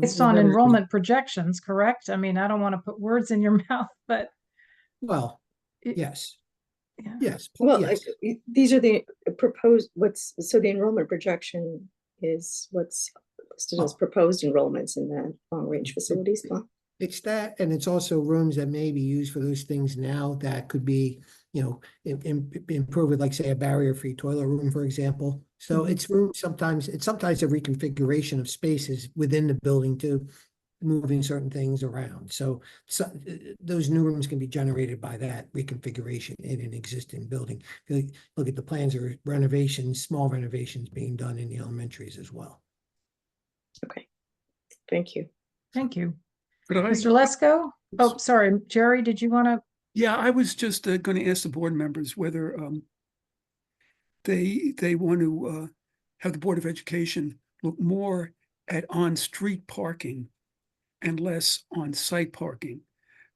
Based on enrollment projections, correct? I mean, I don't want to put words in your mouth, but. Well, it- yes. Yeah. Yes. Well, yes. these are the proposed, so the enrollment projection is what's listed as proposed enrollments in the long-range facilities plan. It's that, and it's also rooms that may be used for those things now that could be, improve with, like, say, a barrier-free toilet room, for example. So it's room, sometimes a reconfiguration of spaces within the building to moving certain things around. So those new rooms can be generated by that reconfiguration in an existing building. If you look at the plans, or renovations, small renovations being done in the elementaries as well. Okay, thank you. Thank you. Could I- Mr. Lesko? Oh, sorry, Jerry, did you want to? Yeah, I was just going to ask the board members whether they want to have the Board of Education look more at on-street parking and less on-site parking,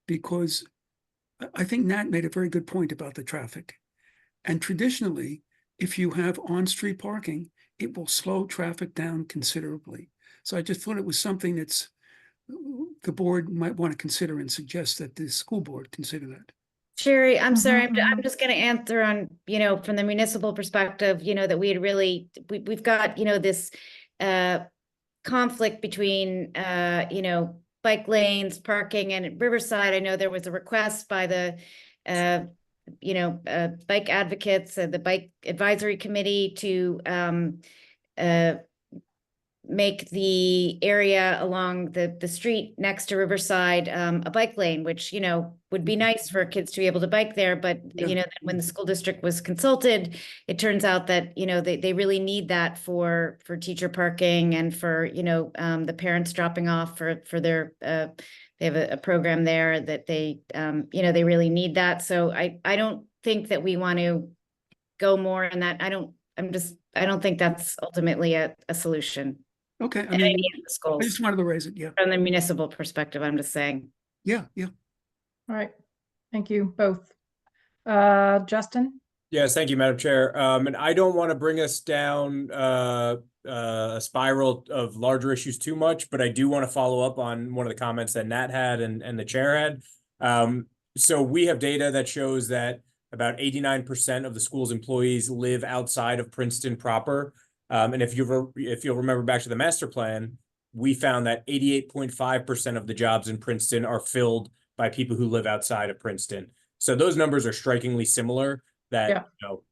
because I think Nat made a very good point about the traffic. And traditionally, if you have on-street parking, it will slow traffic down considerably. So I just thought it was something that's the board might want to consider, and suggest that the school board consider that. Sherry, I'm sorry, Mhm, I'm just gonna answer on, from the municipal perspective, that we had really, we've got, this conflict between, bike lanes, parking, and at Riverside. I know there was a request by the, bike advocates, the bike advisory committee to make the area along the street next to Riverside a bike lane, which, would be nice for kids to be able to bike there. But, Yeah. when the school district was consulted, it turns out that, they really need that for teacher parking and for, the parents dropping off for their, they have a program there that they, they really need that. So I don't think that we want to go more in that. I don't think that's ultimately a solution. Okay, I At mean, any of the I schools. just wanted to raise it. Yeah, From the municipal perspective, I'm just saying. yeah. All right. Thank you both. Justin? Yes, thank you, Madam Chair. And I don't want to bring us down a spiral of larger issues too much, but I do want to follow up on one of the comments that Nat had and the chair had. So we have data that shows that about 89% of the school's employees live outside of Princeton proper. And if you'll remember back to the master plan, we found that 88.5% of the jobs in Princeton are filled by people who live outside of Princeton. So those numbers are strikingly similar, that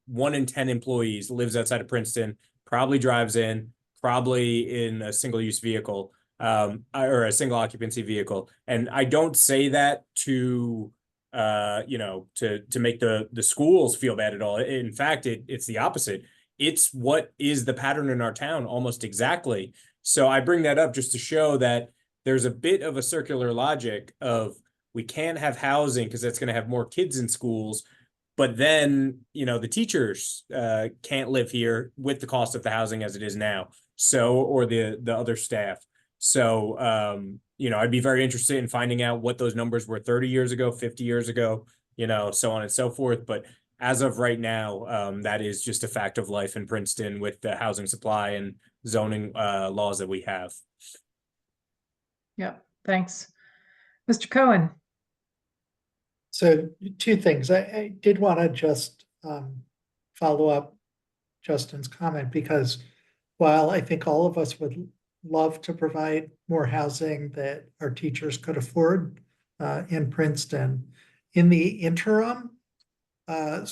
1 in 10 employees lives outside of Princeton, probably drives in, probably in a single-use vehicle, or a single occupancy vehicle. And I don't say that to make the schools feel bad at all. In fact, it's the opposite. It's what is the pattern in our town almost exactly. So I bring that up just to show that there's a bit of a circular logic of, we can't have housing because that's going to have more kids in schools, but then, the teachers can't live here with the cost of the housing as it is now. So, or the other staff. So, I'd be very interested in finding out what those numbers were 30 years ago, 50 years ago, so on and so forth. But as of right now, that is just a fact of life in Princeton with the housing supply and zoning laws that we have. Yeah, thanks. Mr. Cohen? So 2 things. I did want to just follow up Justin's comment, because while I think all of us would love to provide more housing that our teachers could afford in Princeton, in the interim, the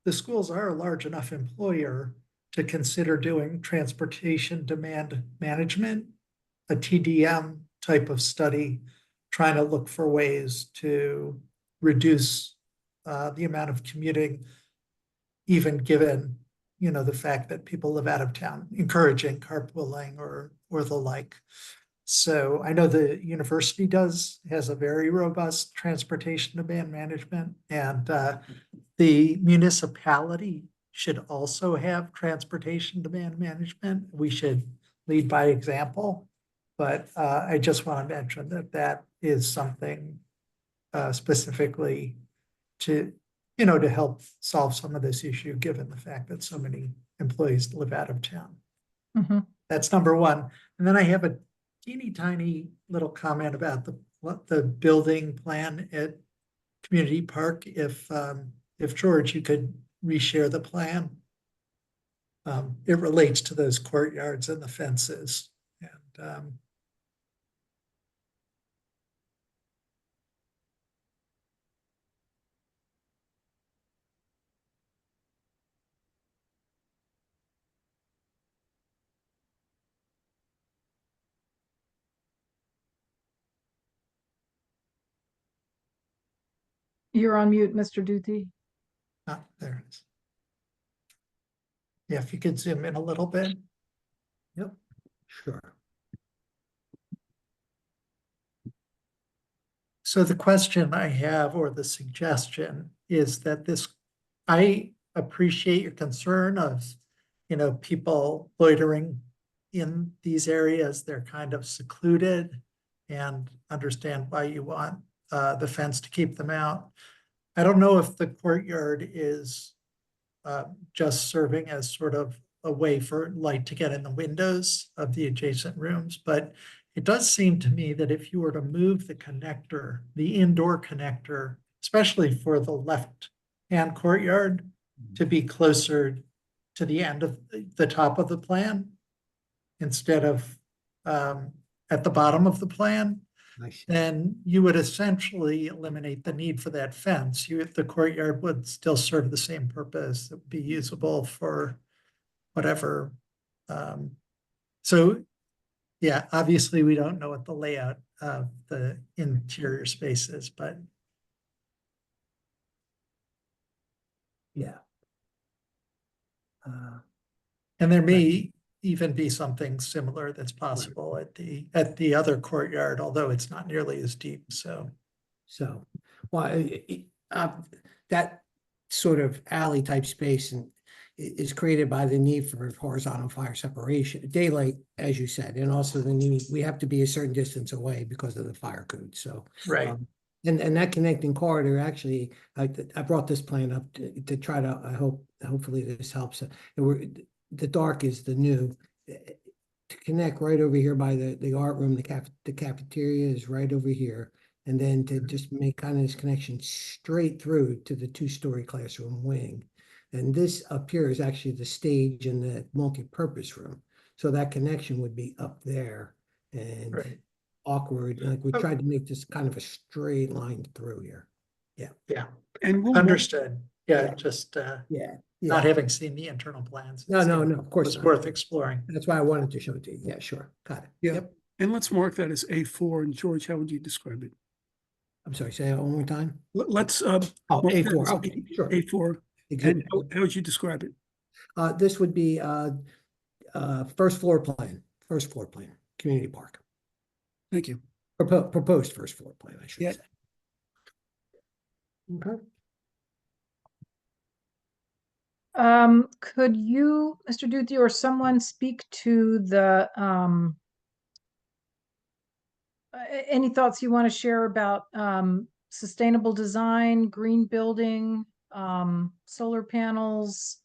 schools are a large enough employer to consider doing transportation demand management, a TDM type of study, trying to look for ways to reduce the amount of commuting, even given, the fact that people live out of town, encouraging carpooling or the like. So I know the university has a very robust transportation demand management, and the municipality should also have transportation demand management. We should lead by example. But I just want to mention that is something specifically to, to help solve some of this issue, given the fact that so many employees live out of town. Mhm. That's number one. And then I have a teeny tiny little comment about the building plan at Community Park. If George, you could reshare the plan. It relates to those courtyards and the fences. And You're on mute, Mr. Duthie. there it is. Yeah, if you could zoom in a little bit. Yep, sure. So the question I have, or the suggestion, is that I appreciate your concern of, people loitering in these areas. They're kind of secluded, and understand why you want the fence to keep them out. I don't know if the courtyard is just serving as sort of a way for light to get in the windows of the adjacent rooms, but it does seem to me that if you were to move the connector, the indoor connector, especially for the left-hand courtyard, to be closer to the end of the top of the plan, instead of at the bottom of the plan, then you would essentially eliminate the need for that fence. The courtyard would still serve the same purpose. It would be usable for whatever. So yeah, obviously we don't know what the layout of the interior space is, but Yeah. and there may even be something similar that's possible at the other courtyard, although it's not nearly as deep. So Well, that sort of alley type space is created by the need for horizontal fire separation, daylight, as you said, and also the need, we have to be a certain distance away because of the fire code. So right. And that connecting corridor, actually, I brought this plan up to try to, hopefully this helps. The dark is the new, to connect right over here by the art room, the cafeteria is right over here. And then to just make kind of this connection straight through to the 2-story classroom wing. And this up here is actually the stage and the multi-purpose room. So that connection would be up there and awkward. Like we tried to make this kind of a straight line through here. Yeah. And we'll Understood. Just not having seen the internal plans. No, of course. It's worth exploring. That's why I wanted to show it to you. Yeah, sure. Got it. Yeah. Yep. And let's mark that as A4. And George, how would you describe it? I'm sorry, say that one more time. Let's Oh, mark that A4. as Okay, sure. A4. And how would you describe it? This would be first floor plan, community park. Thank you. Proposed first floor plan, I should say. Okay. Could you, Mr. Duthie, or someone speak to the any thoughts you want to share about sustainable design, green building, solar panels,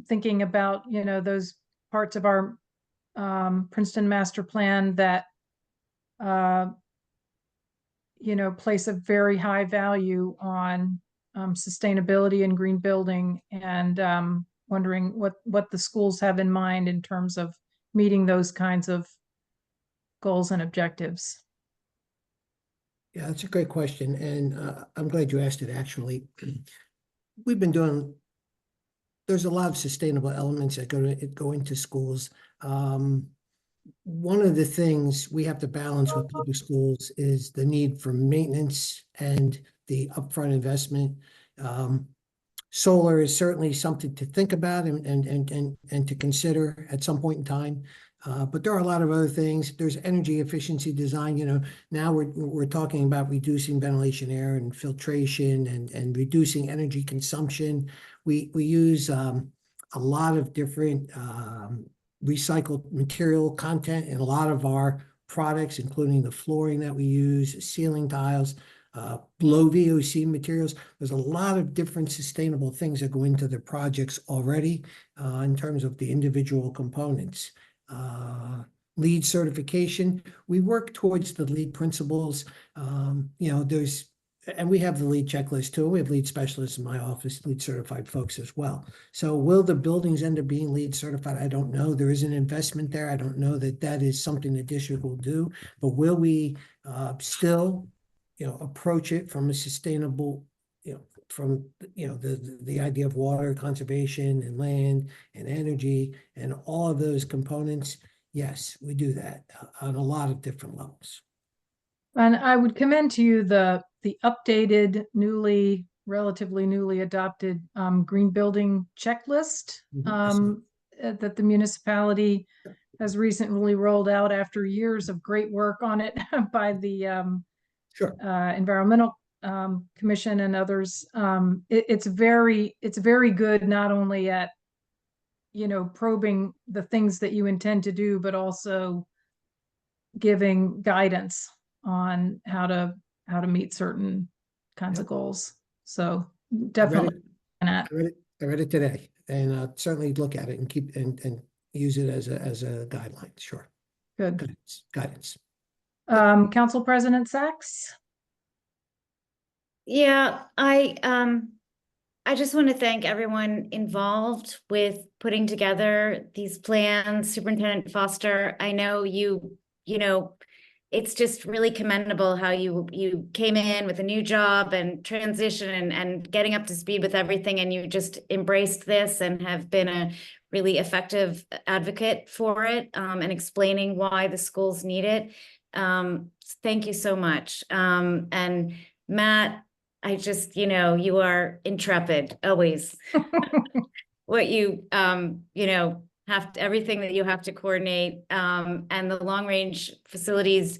thinking about, those parts of our Princeton master plan that place a very high value on sustainability and green building, and wondering what the schools have in mind in terms of meeting those kinds of goals and objectives. Yeah, that's a great question. And I'm glad you asked it, actually. We've been doing, there's a lot of sustainable elements that go into schools. One of the things we have to balance with public schools is the need for maintenance and the upfront investment. Solar is certainly something to think about and to consider at some point in time. But there are a lot of other things. There's energy efficiency design, you know, now we're talking about reducing ventilation, air and filtration and reducing energy consumption. We use a lot of different recycled material content in a lot of our products, including the flooring that we use, ceiling tiles, low VOC materials. There's a lot of different sustainable things that go into the projects already in terms of the individual components. LEED certification, we work towards the LEED principles. You know, and we have the LEED checklist too. We have LEED specialists in my office, LEED certified folks as well. So will the buildings end up being LEED certified? I don't know. There is an investment there. I don't know that that is something the district will do, but will we still, you know, approach it from a sustainable, you know, from, you know, the idea of water conservation and land and energy and all of those components? Yes, we do that on a lot of different levels. And I would commend to you the updated, relatively newly adopted green building checklist that the municipality has recently rolled out after years of great work on it by the Environmental Commission and others. It's very good, not only at, you know, probing the things that you intend to do, but also giving guidance on how to meet certain kinds of goals. So definitely. I read it today, and certainly look at it and keep and use it as a guideline. Sure. Good. Guidance. Council President Sachs. Yeah, I just want to thank everyone involved with putting together these plans. Superintendent Foster, I know you know, it's just really commendable how you came in with a new job and transition and getting up to speed with everything, and you just embraced this and have been a really effective advocate for it, and explaining why the schools need it. Thank you so much. And Matt, I just, you know, you are intrepid always. What you know, everything that you have to coordinate, and the long range facilities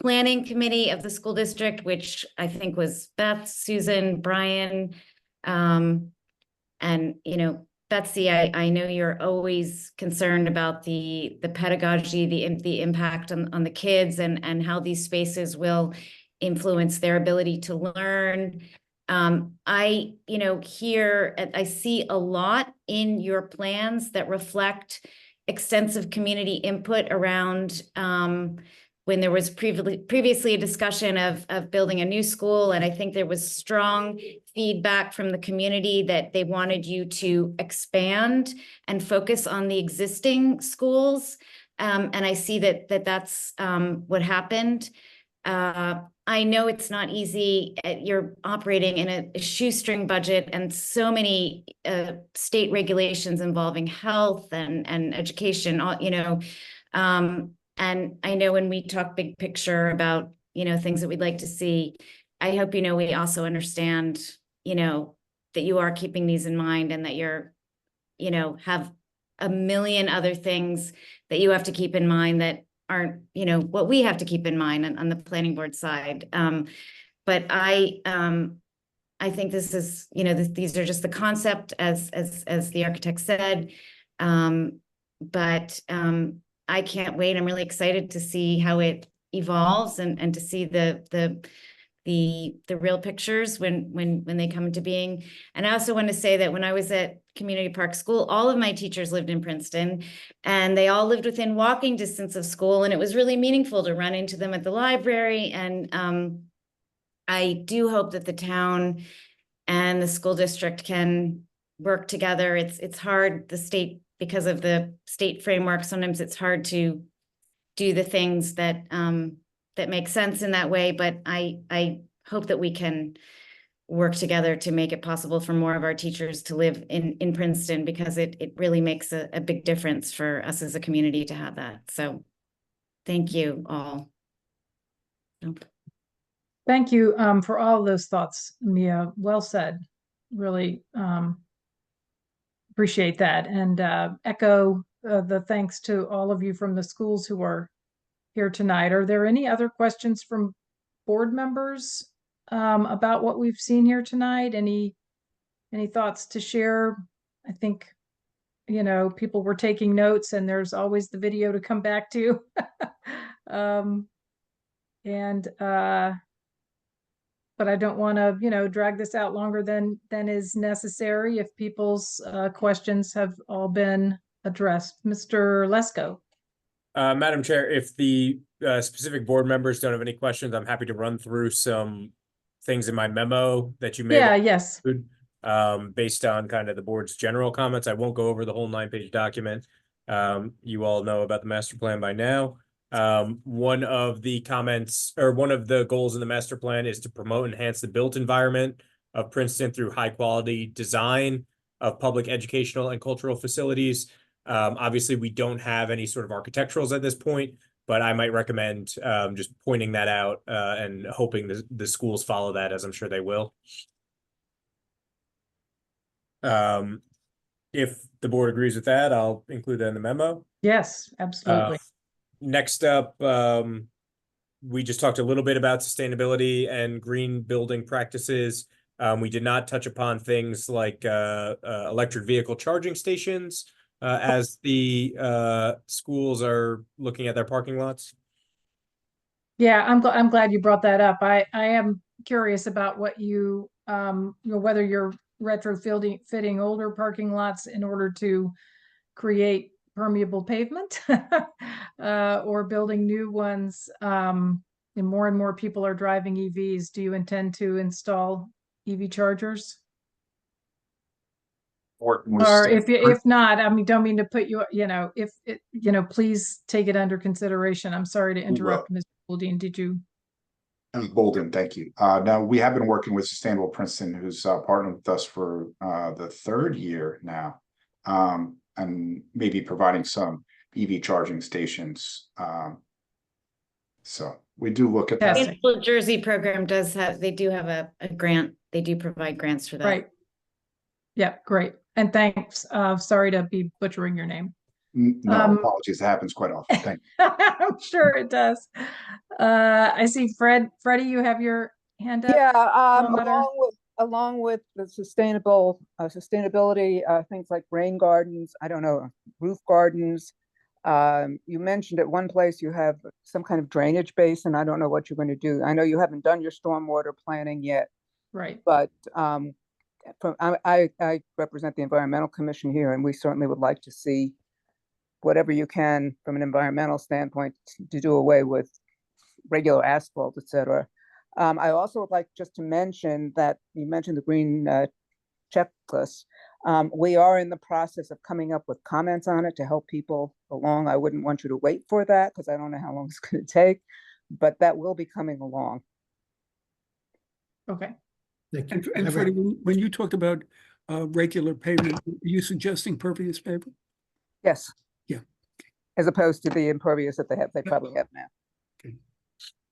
planning committee of the school district, which I think was Beth, Susan, Brian, and, you know, Betsy, I know you're always concerned about the pedagogy, the impact on the kids and how these spaces will influence their ability to learn. I, you know, I see a lot in your plans that reflect extensive community input around when there was previously a discussion of building a new school. And I think there was strong feedback from the community that they wanted you to expand and focus on the existing schools. And I see that's what happened. I know it's not easy. You're operating in a shoestring budget and so many state regulations involving health and education, you know. And I know when we talk big picture about, you know, things that we'd like to see, I hope, you know, we also understand, you know, that you are keeping these in mind and that you're, you know, have a million other things that you have to keep in mind that aren't, you know, what we have to keep in mind on the planning board side. But I think this is, you know, these are just the concept as the architect said. But I can't wait. I'm really excited to see how it evolves and to see the real pictures when they come into being. And I also want to say that when I was at Community Park School, all of my teachers lived in Princeton and they all lived within walking distance of school. And it was really meaningful to run into them at the library. And I do hope that the town and the school district can work together. It's hard, the state, because of the state framework, sometimes it's hard to do the things that that make sense in that way. But I hope that we can work together to make it possible for more of our teachers to live in Princeton, because it really makes a big difference for us as a community to have that. So thank you all. Thank you for all of those thoughts, Mia. Well said. Really appreciate that, and echo the thanks to all of you from the schools who are here tonight. Are there any other questions from board members about what we've seen here tonight? Any thoughts to share? I think, you know, people were taking notes, and there's always the video to come back to. But I don't want to, you know, drag this out longer than is necessary if people's questions have all been addressed. Mr. Lesko. Madam Chair, if the specific board members don't have any questions, I'm happy to run through some things in my memo that you may Yeah, want to yes. include, based on kind of the board's general comments. I won't go over the whole 9-page document. You all know about the master plan by now. One of the comments, or one of the goals in the master plan, is to promote and enhance the built environment of Princeton through high quality design of public educational and cultural facilities. Obviously, we don't have any sort of architecturals at this point, but I might recommend just pointing that out and hoping the schools follow that, as I'm sure they will. If the board agrees with that, I'll include that in the memo. Yes, absolutely. Next up, we just talked a little bit about sustainability and green building practices. We did not touch upon things like electric vehicle charging stations as the schools are looking at their parking lots. Yeah, I'm glad you brought that up. I am curious about what you know, whether you're retrofitting older parking lots in order to create permeable pavement or building new ones. And more people are driving EVs. Do you intend to install EV chargers? Or if not, I mean, don't mean to put you, you know, if it, you know, please take it under consideration. I'm sorry to interrupt, Ms. Bolden. Did you? Bolden, thank you. Now we have been working with Sustainable Princeton, who's partnered with us for the 3rd year now, and maybe providing some EV charging stations. So we do look at that. The New Jersey program does have, they do have a grant. They do provide grants for that. Right. Yeah, great. And thanks. Sorry to be butchering your name. No, apologies. It happens quite often. Thank you. I'm sure it does. I see Freddie, you have your hand up. Yeah, along with the sustainability, things like rain gardens, I don't know, roof gardens. You mentioned at one place you have some kind of drainage basin. I don't know what you're going to do. I know you haven't done your stormwater planning yet. Right. But I represent the Environmental Commission here, and we certainly would like to see whatever you can from an environmental standpoint to do away with regular asphalt, etc. I also would like just to mention that you mentioned the green checklist. We are in the process of coming up with comments on it to help people along. I wouldn't want you to wait for that because I don't know how long it's going to take, but that will be coming along. Okay. And Freddie, when you talked about regular pavement, are you suggesting pervious pavement? Yes. Yeah. As opposed to the impervious that they probably have now. Okay.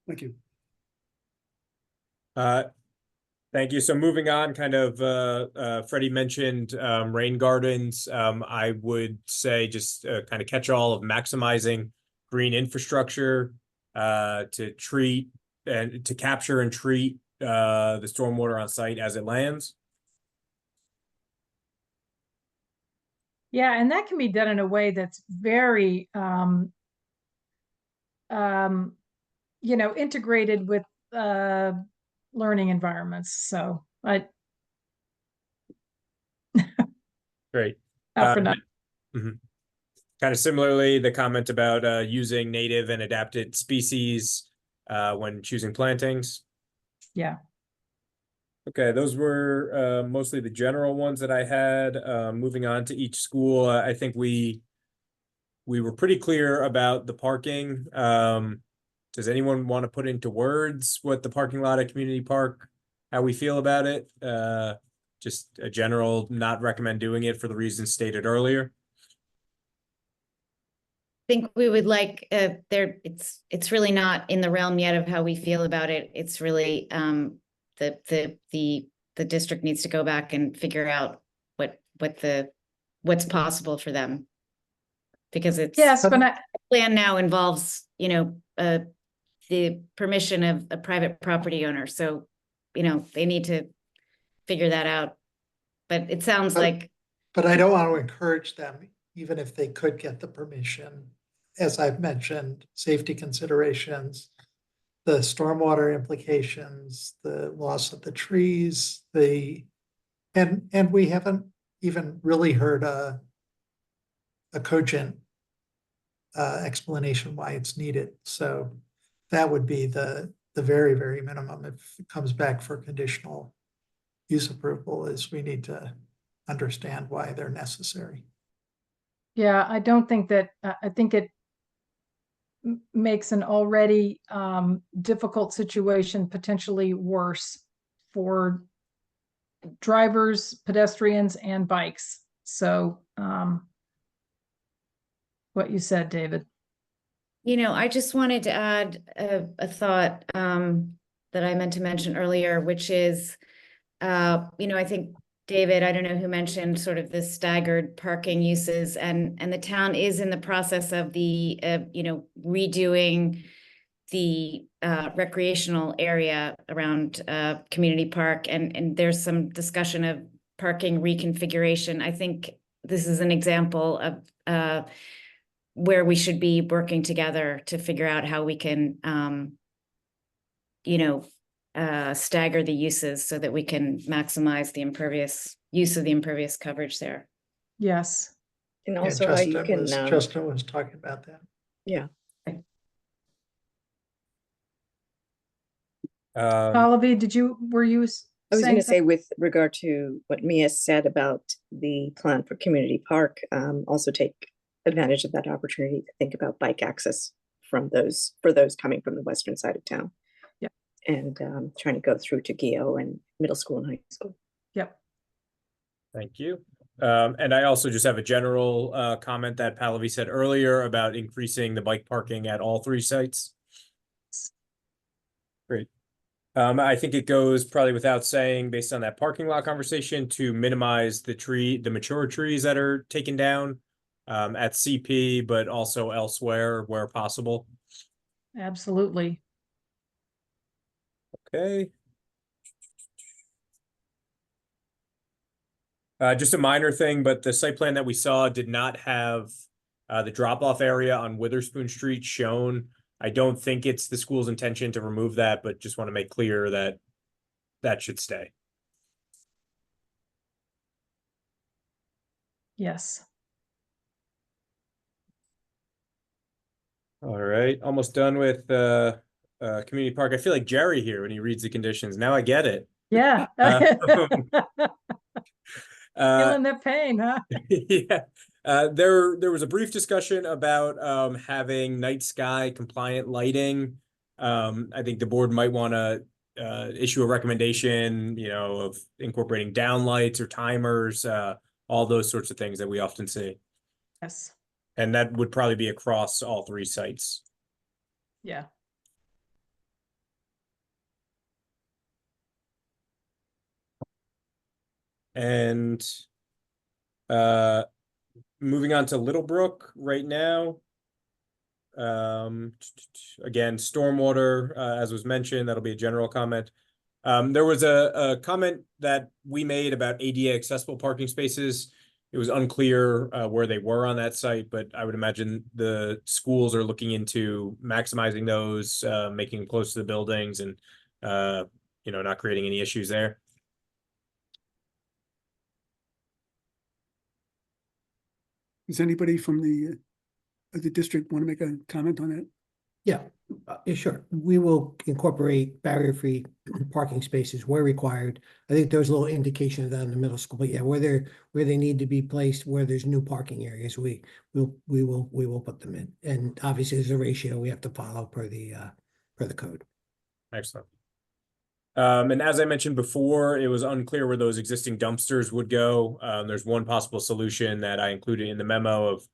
Thank you. Thank you. So moving on, kind of, Freddie mentioned rain gardens. I would say just kind of catch all of maximizing green infrastructure to treat and to capture and treat the stormwater on site as it lands. Yeah, and that can be done in a way that's very, you know, integrated with learning environments. So I great. Out for now. Kind of similarly, the comment about using native and adapted species when choosing plantings. Yeah. Okay, those were mostly the general ones that I had. Moving on to each school, I think we were pretty clear about the parking. Does anyone want to put into words what the parking lot at Community Park, how we feel about it? Just a general, not recommend doing it for the reasons stated earlier. I think we would like it's really not in the realm yet of how we feel about it. It's really the district needs to go back and figure out what's possible for them. Because it's. Yes, but Plan now involves, you know, the permission of a private property owner, so, you know, they need to figure that out. But it sounds like. But I don't want to encourage them, even if they could get the permission. As I've mentioned, safety considerations, the stormwater implications, the loss of the trees, and we haven't even really heard a cogent explanation why it's needed. So that would be the very, very minimum. If it comes back for conditional use approval, is we need to understand why they're necessary. yeah, I don't think that, I think it makes an already difficult situation potentially worse for drivers, pedestrians, and bikes. So what you said, David. You know, I just wanted to add a thought that I meant to mention earlier, which is, you know, I think David, I don't know who mentioned sort of the staggered parking uses, and the town is in the process of the, you know, redoing the recreational area around Community Park, and there's some discussion of parking reconfiguration. I think this is an example of where we should be working together to figure out how we can, you know, stagger the uses so that we can maximize the impervious use of the impervious coverage there. Yes. And Yeah, also how you can, Justin was talking about that. yeah. Olavi, were you I was saying going to say, with regard to what Mia said about the plan for Community Park, also take advantage of that opportunity to think about bike access for those coming from the western side of town. Yeah. And trying to go through to Geo and middle school and high school. Yep. Thank you. And I also just have a general comment that Pallavi said earlier about increasing the bike parking at all 3 sites. Great. I think it goes probably without saying, based on that parking lot conversation, to minimize the mature trees that are taken down at CP, but also elsewhere where possible. Absolutely. Okay. Just a minor thing, but the site plan that we saw did not have the drop-off area on Witherspoon Street shown. I don't think it's the school's intention to remove that, but just want to make clear that that should stay. Yes. All right, almost done with Community Park. I feel like Jerry here when he reads the conditions. Now I get it. Yeah. Uh, Feeling that pain, huh? Yeah. There was a brief discussion about having night sky compliant lighting. I think the board might want to issue a recommendation, you know, of incorporating downlights or timers, all those sorts of things that we often see. Yes. And that would probably be across all 3 sites. Yeah. And moving on to Littlebrook right now. Again, stormwater, as was mentioned, that'll be a general comment. There was a comment that we made about ADA accessible parking spaces. It was unclear where they were on that site, but I would imagine the schools are looking into maximizing those, making them close to the buildings and, you know, not creating any issues there. Does anybody from the district want to make a comment on that? Yeah, sure. We will incorporate barrier-free parking spaces where required. I think there's a little indication of that in the middle school, but yeah, where they need to be placed, where there's new parking areas, we will put them in. And obviously there's a ratio we have to follow per the code. Excellent. And as I mentioned before, it was unclear where those existing dumpsters would go. There's one possible solution that I included in the memo of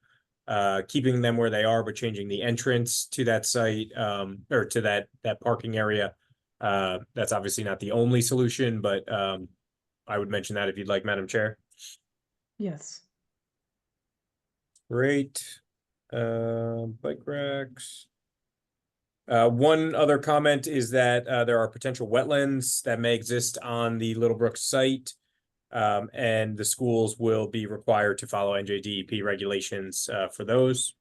keeping them where they are, but changing the entrance to that site, or to that parking area. That's obviously not the only solution, but I would mention that if you'd like, Madam Chair. Yes. Great. Bike racks. One other comment is that there are potential wetlands that may exist on the Little Brook site. And the schools will be required to follow NJDEP regulations for those.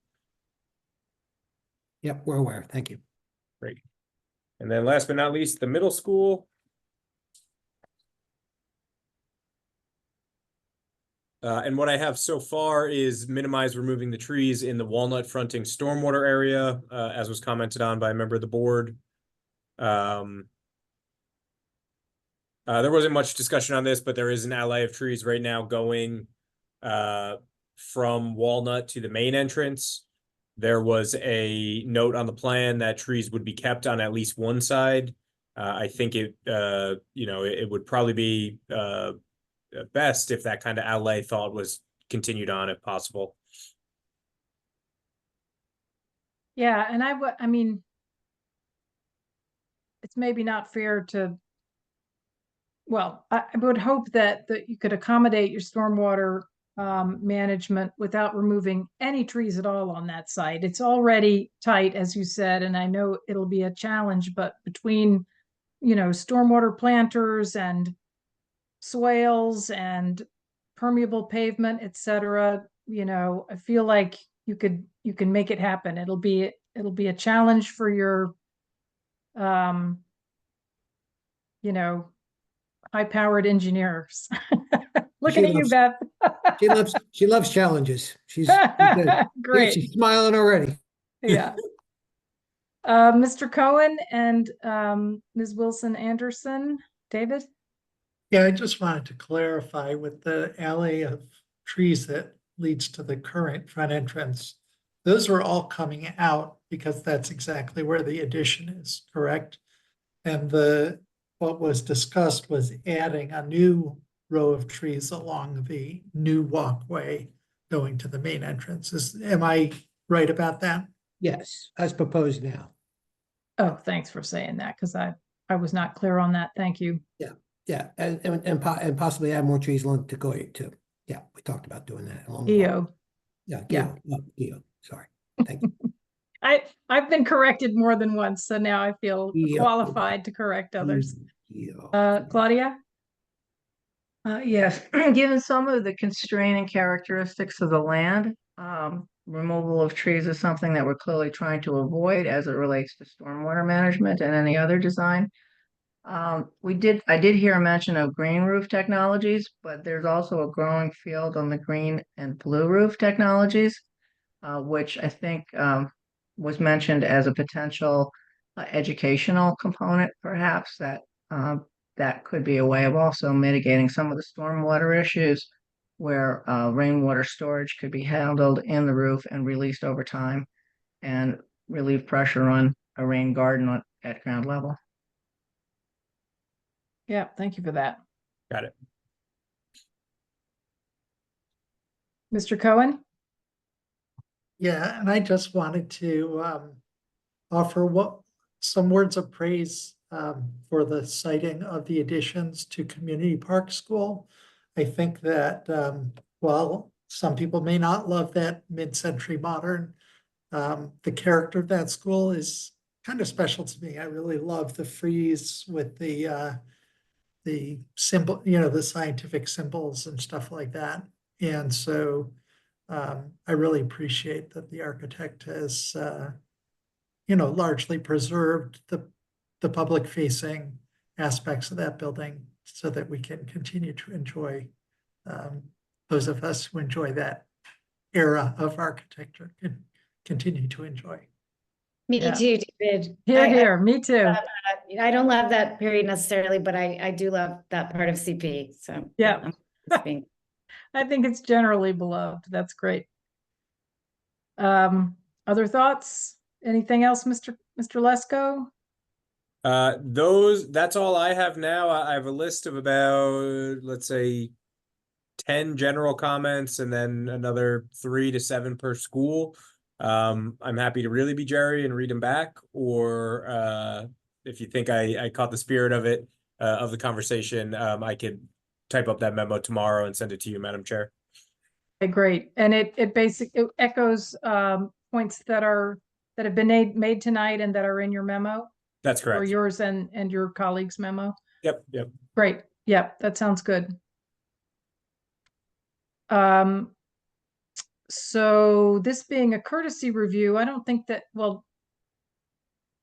Yep, we're aware. Thank you. Great. And then last but not least, the middle school. And what I have so far is minimize removing the trees in the walnut fronting stormwater area, as was commented on by a member of the board. There wasn't much discussion on this, but there is an alley of trees right now going from Walnut to the main entrance. There was a note on the plan that trees would be kept on at least one side. I think it would probably be best if that kind of alley thought was continued on if possible. Yeah, and I mean, it's maybe not fair to, well, I would hope that you could accommodate your stormwater management without removing any trees at all on that site. It's already tight, as you said, and I know it'll be a challenge, but between, stormwater planters and swales and permeable pavement, etc., I feel like you can make it happen. It'll be a challenge for your high-powered engineers. Looking at you, Beth. she loves challenges. She's great. She's smiling already. Yeah. Mr. Cohen and Ms. Wilson Anderson. David? Yeah, I just wanted to clarify with the alley of trees that leads to the current front entrance. Those are all coming out because that's exactly where the addition is, correct? And what was discussed was adding a new row of trees along the new walkway going to the main entrance. Am I right about that? Yes, as proposed now. Oh, thanks for saying that, because I was not clear on that. Thank you. Yeah, and possibly add more trees along to Goya too. Yeah, we talked about doing that. EO. Yeah, Geo. Sorry. Thank you. I've been corrected more than once, so now I feel qualified to correct others. Claudia? Yes, given some of the constraining characteristics of the land, removal of trees is something that we're clearly trying to avoid as it relates to stormwater management and any other design. I did hear a mention of green roof technologies, but there's also a growing field on the green and blue roof technologies, which I think was mentioned as a potential educational component, perhaps that could be a way of also mitigating some of the stormwater issues where rainwater storage could be handled in the roof and released over time and relieve pressure on a rain garden at ground level. Yeah, thank you for that. Got it. Mr. Cohen? Yeah, and I just wanted to offer some words of praise for the citing of the additions to Community Park School. I think that while some people may not love that mid-century modern, the character of that school is kind of special to me. I really love the frieze with the symbol, the scientific symbols and stuff like that. And so I really appreciate that the architect has, largely preserved the public facing aspects of that building so that we can continue to enjoy, those of us who enjoy that era of architecture can continue to enjoy. Me too, David. Here, me too. I don't love that period necessarily, but I do love that part of CP. So yeah, I think it's generally beloved. That's great. Other thoughts? Anything else, Mr. Lesko? That's all I have now. I have a list of about, let's say, 10 general comments and then another 3 to 7 per school. I'm happy to really be Jerry and read them back, or if you think I caught the spirit of it, of the conversation, I could type up that memo tomorrow and send it to you, Madam Chair. Okay, great. And it basically echoes points that have been made tonight and that are in your memo? That's Or correct. yours and your colleague's memo? Yep. Great. Yep, that sounds good. So this being a courtesy review, I don't think that, well,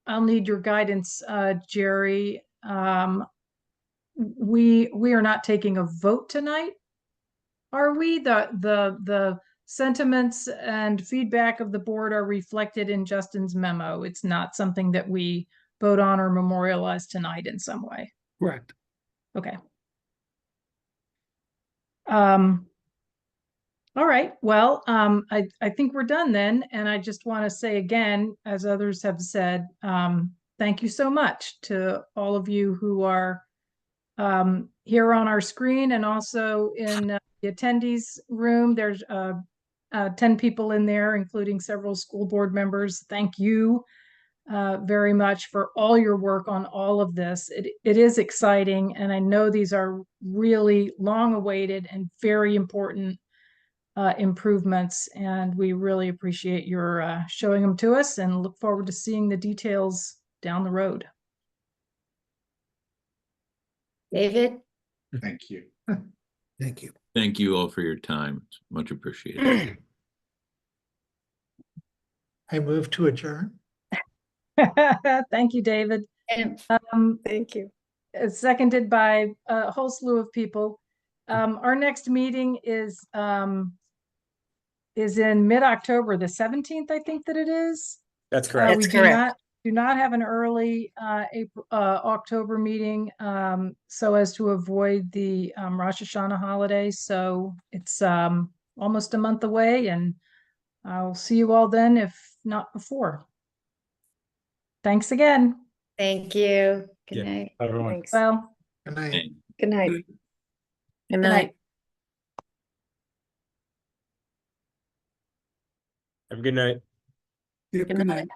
I'll need your guidance, Jerry. We are not taking a vote tonight, are we? The sentiments and feedback of the board are reflected in Justin's memo. It's not something that we vote on or memorialize tonight in some way. Correct. Okay. All right, well, I think we're done then, and I just want to say again, as others have said, thank you so much to all of you who are here on our screen and also in the attendees room. There's 10 people in there, including several school board members. Thank you very much for all your work on all of this. It is exciting, and I know these are really long-awaited and very important improvements, and we really appreciate your showing them to us and look forward to seeing the details down the road. David? Thank you. Thank you. Thank you all for your time. It's much appreciated. I move to adjourn. Thank you, David. Thank you. Seconded by a whole slew of people. Our next meeting is in mid-October, the 17th, I think that it is. That's correct. We do not have an early October meeting, so as to avoid the Rosh Hashanah holiday. So it's almost a month away, and I'll see you all then, if not before. Thanks again. Thank you. Good Yeah. night. Everyone. Thanks. Well, Good night. Good night. good night. Have a good night. Yep, good night.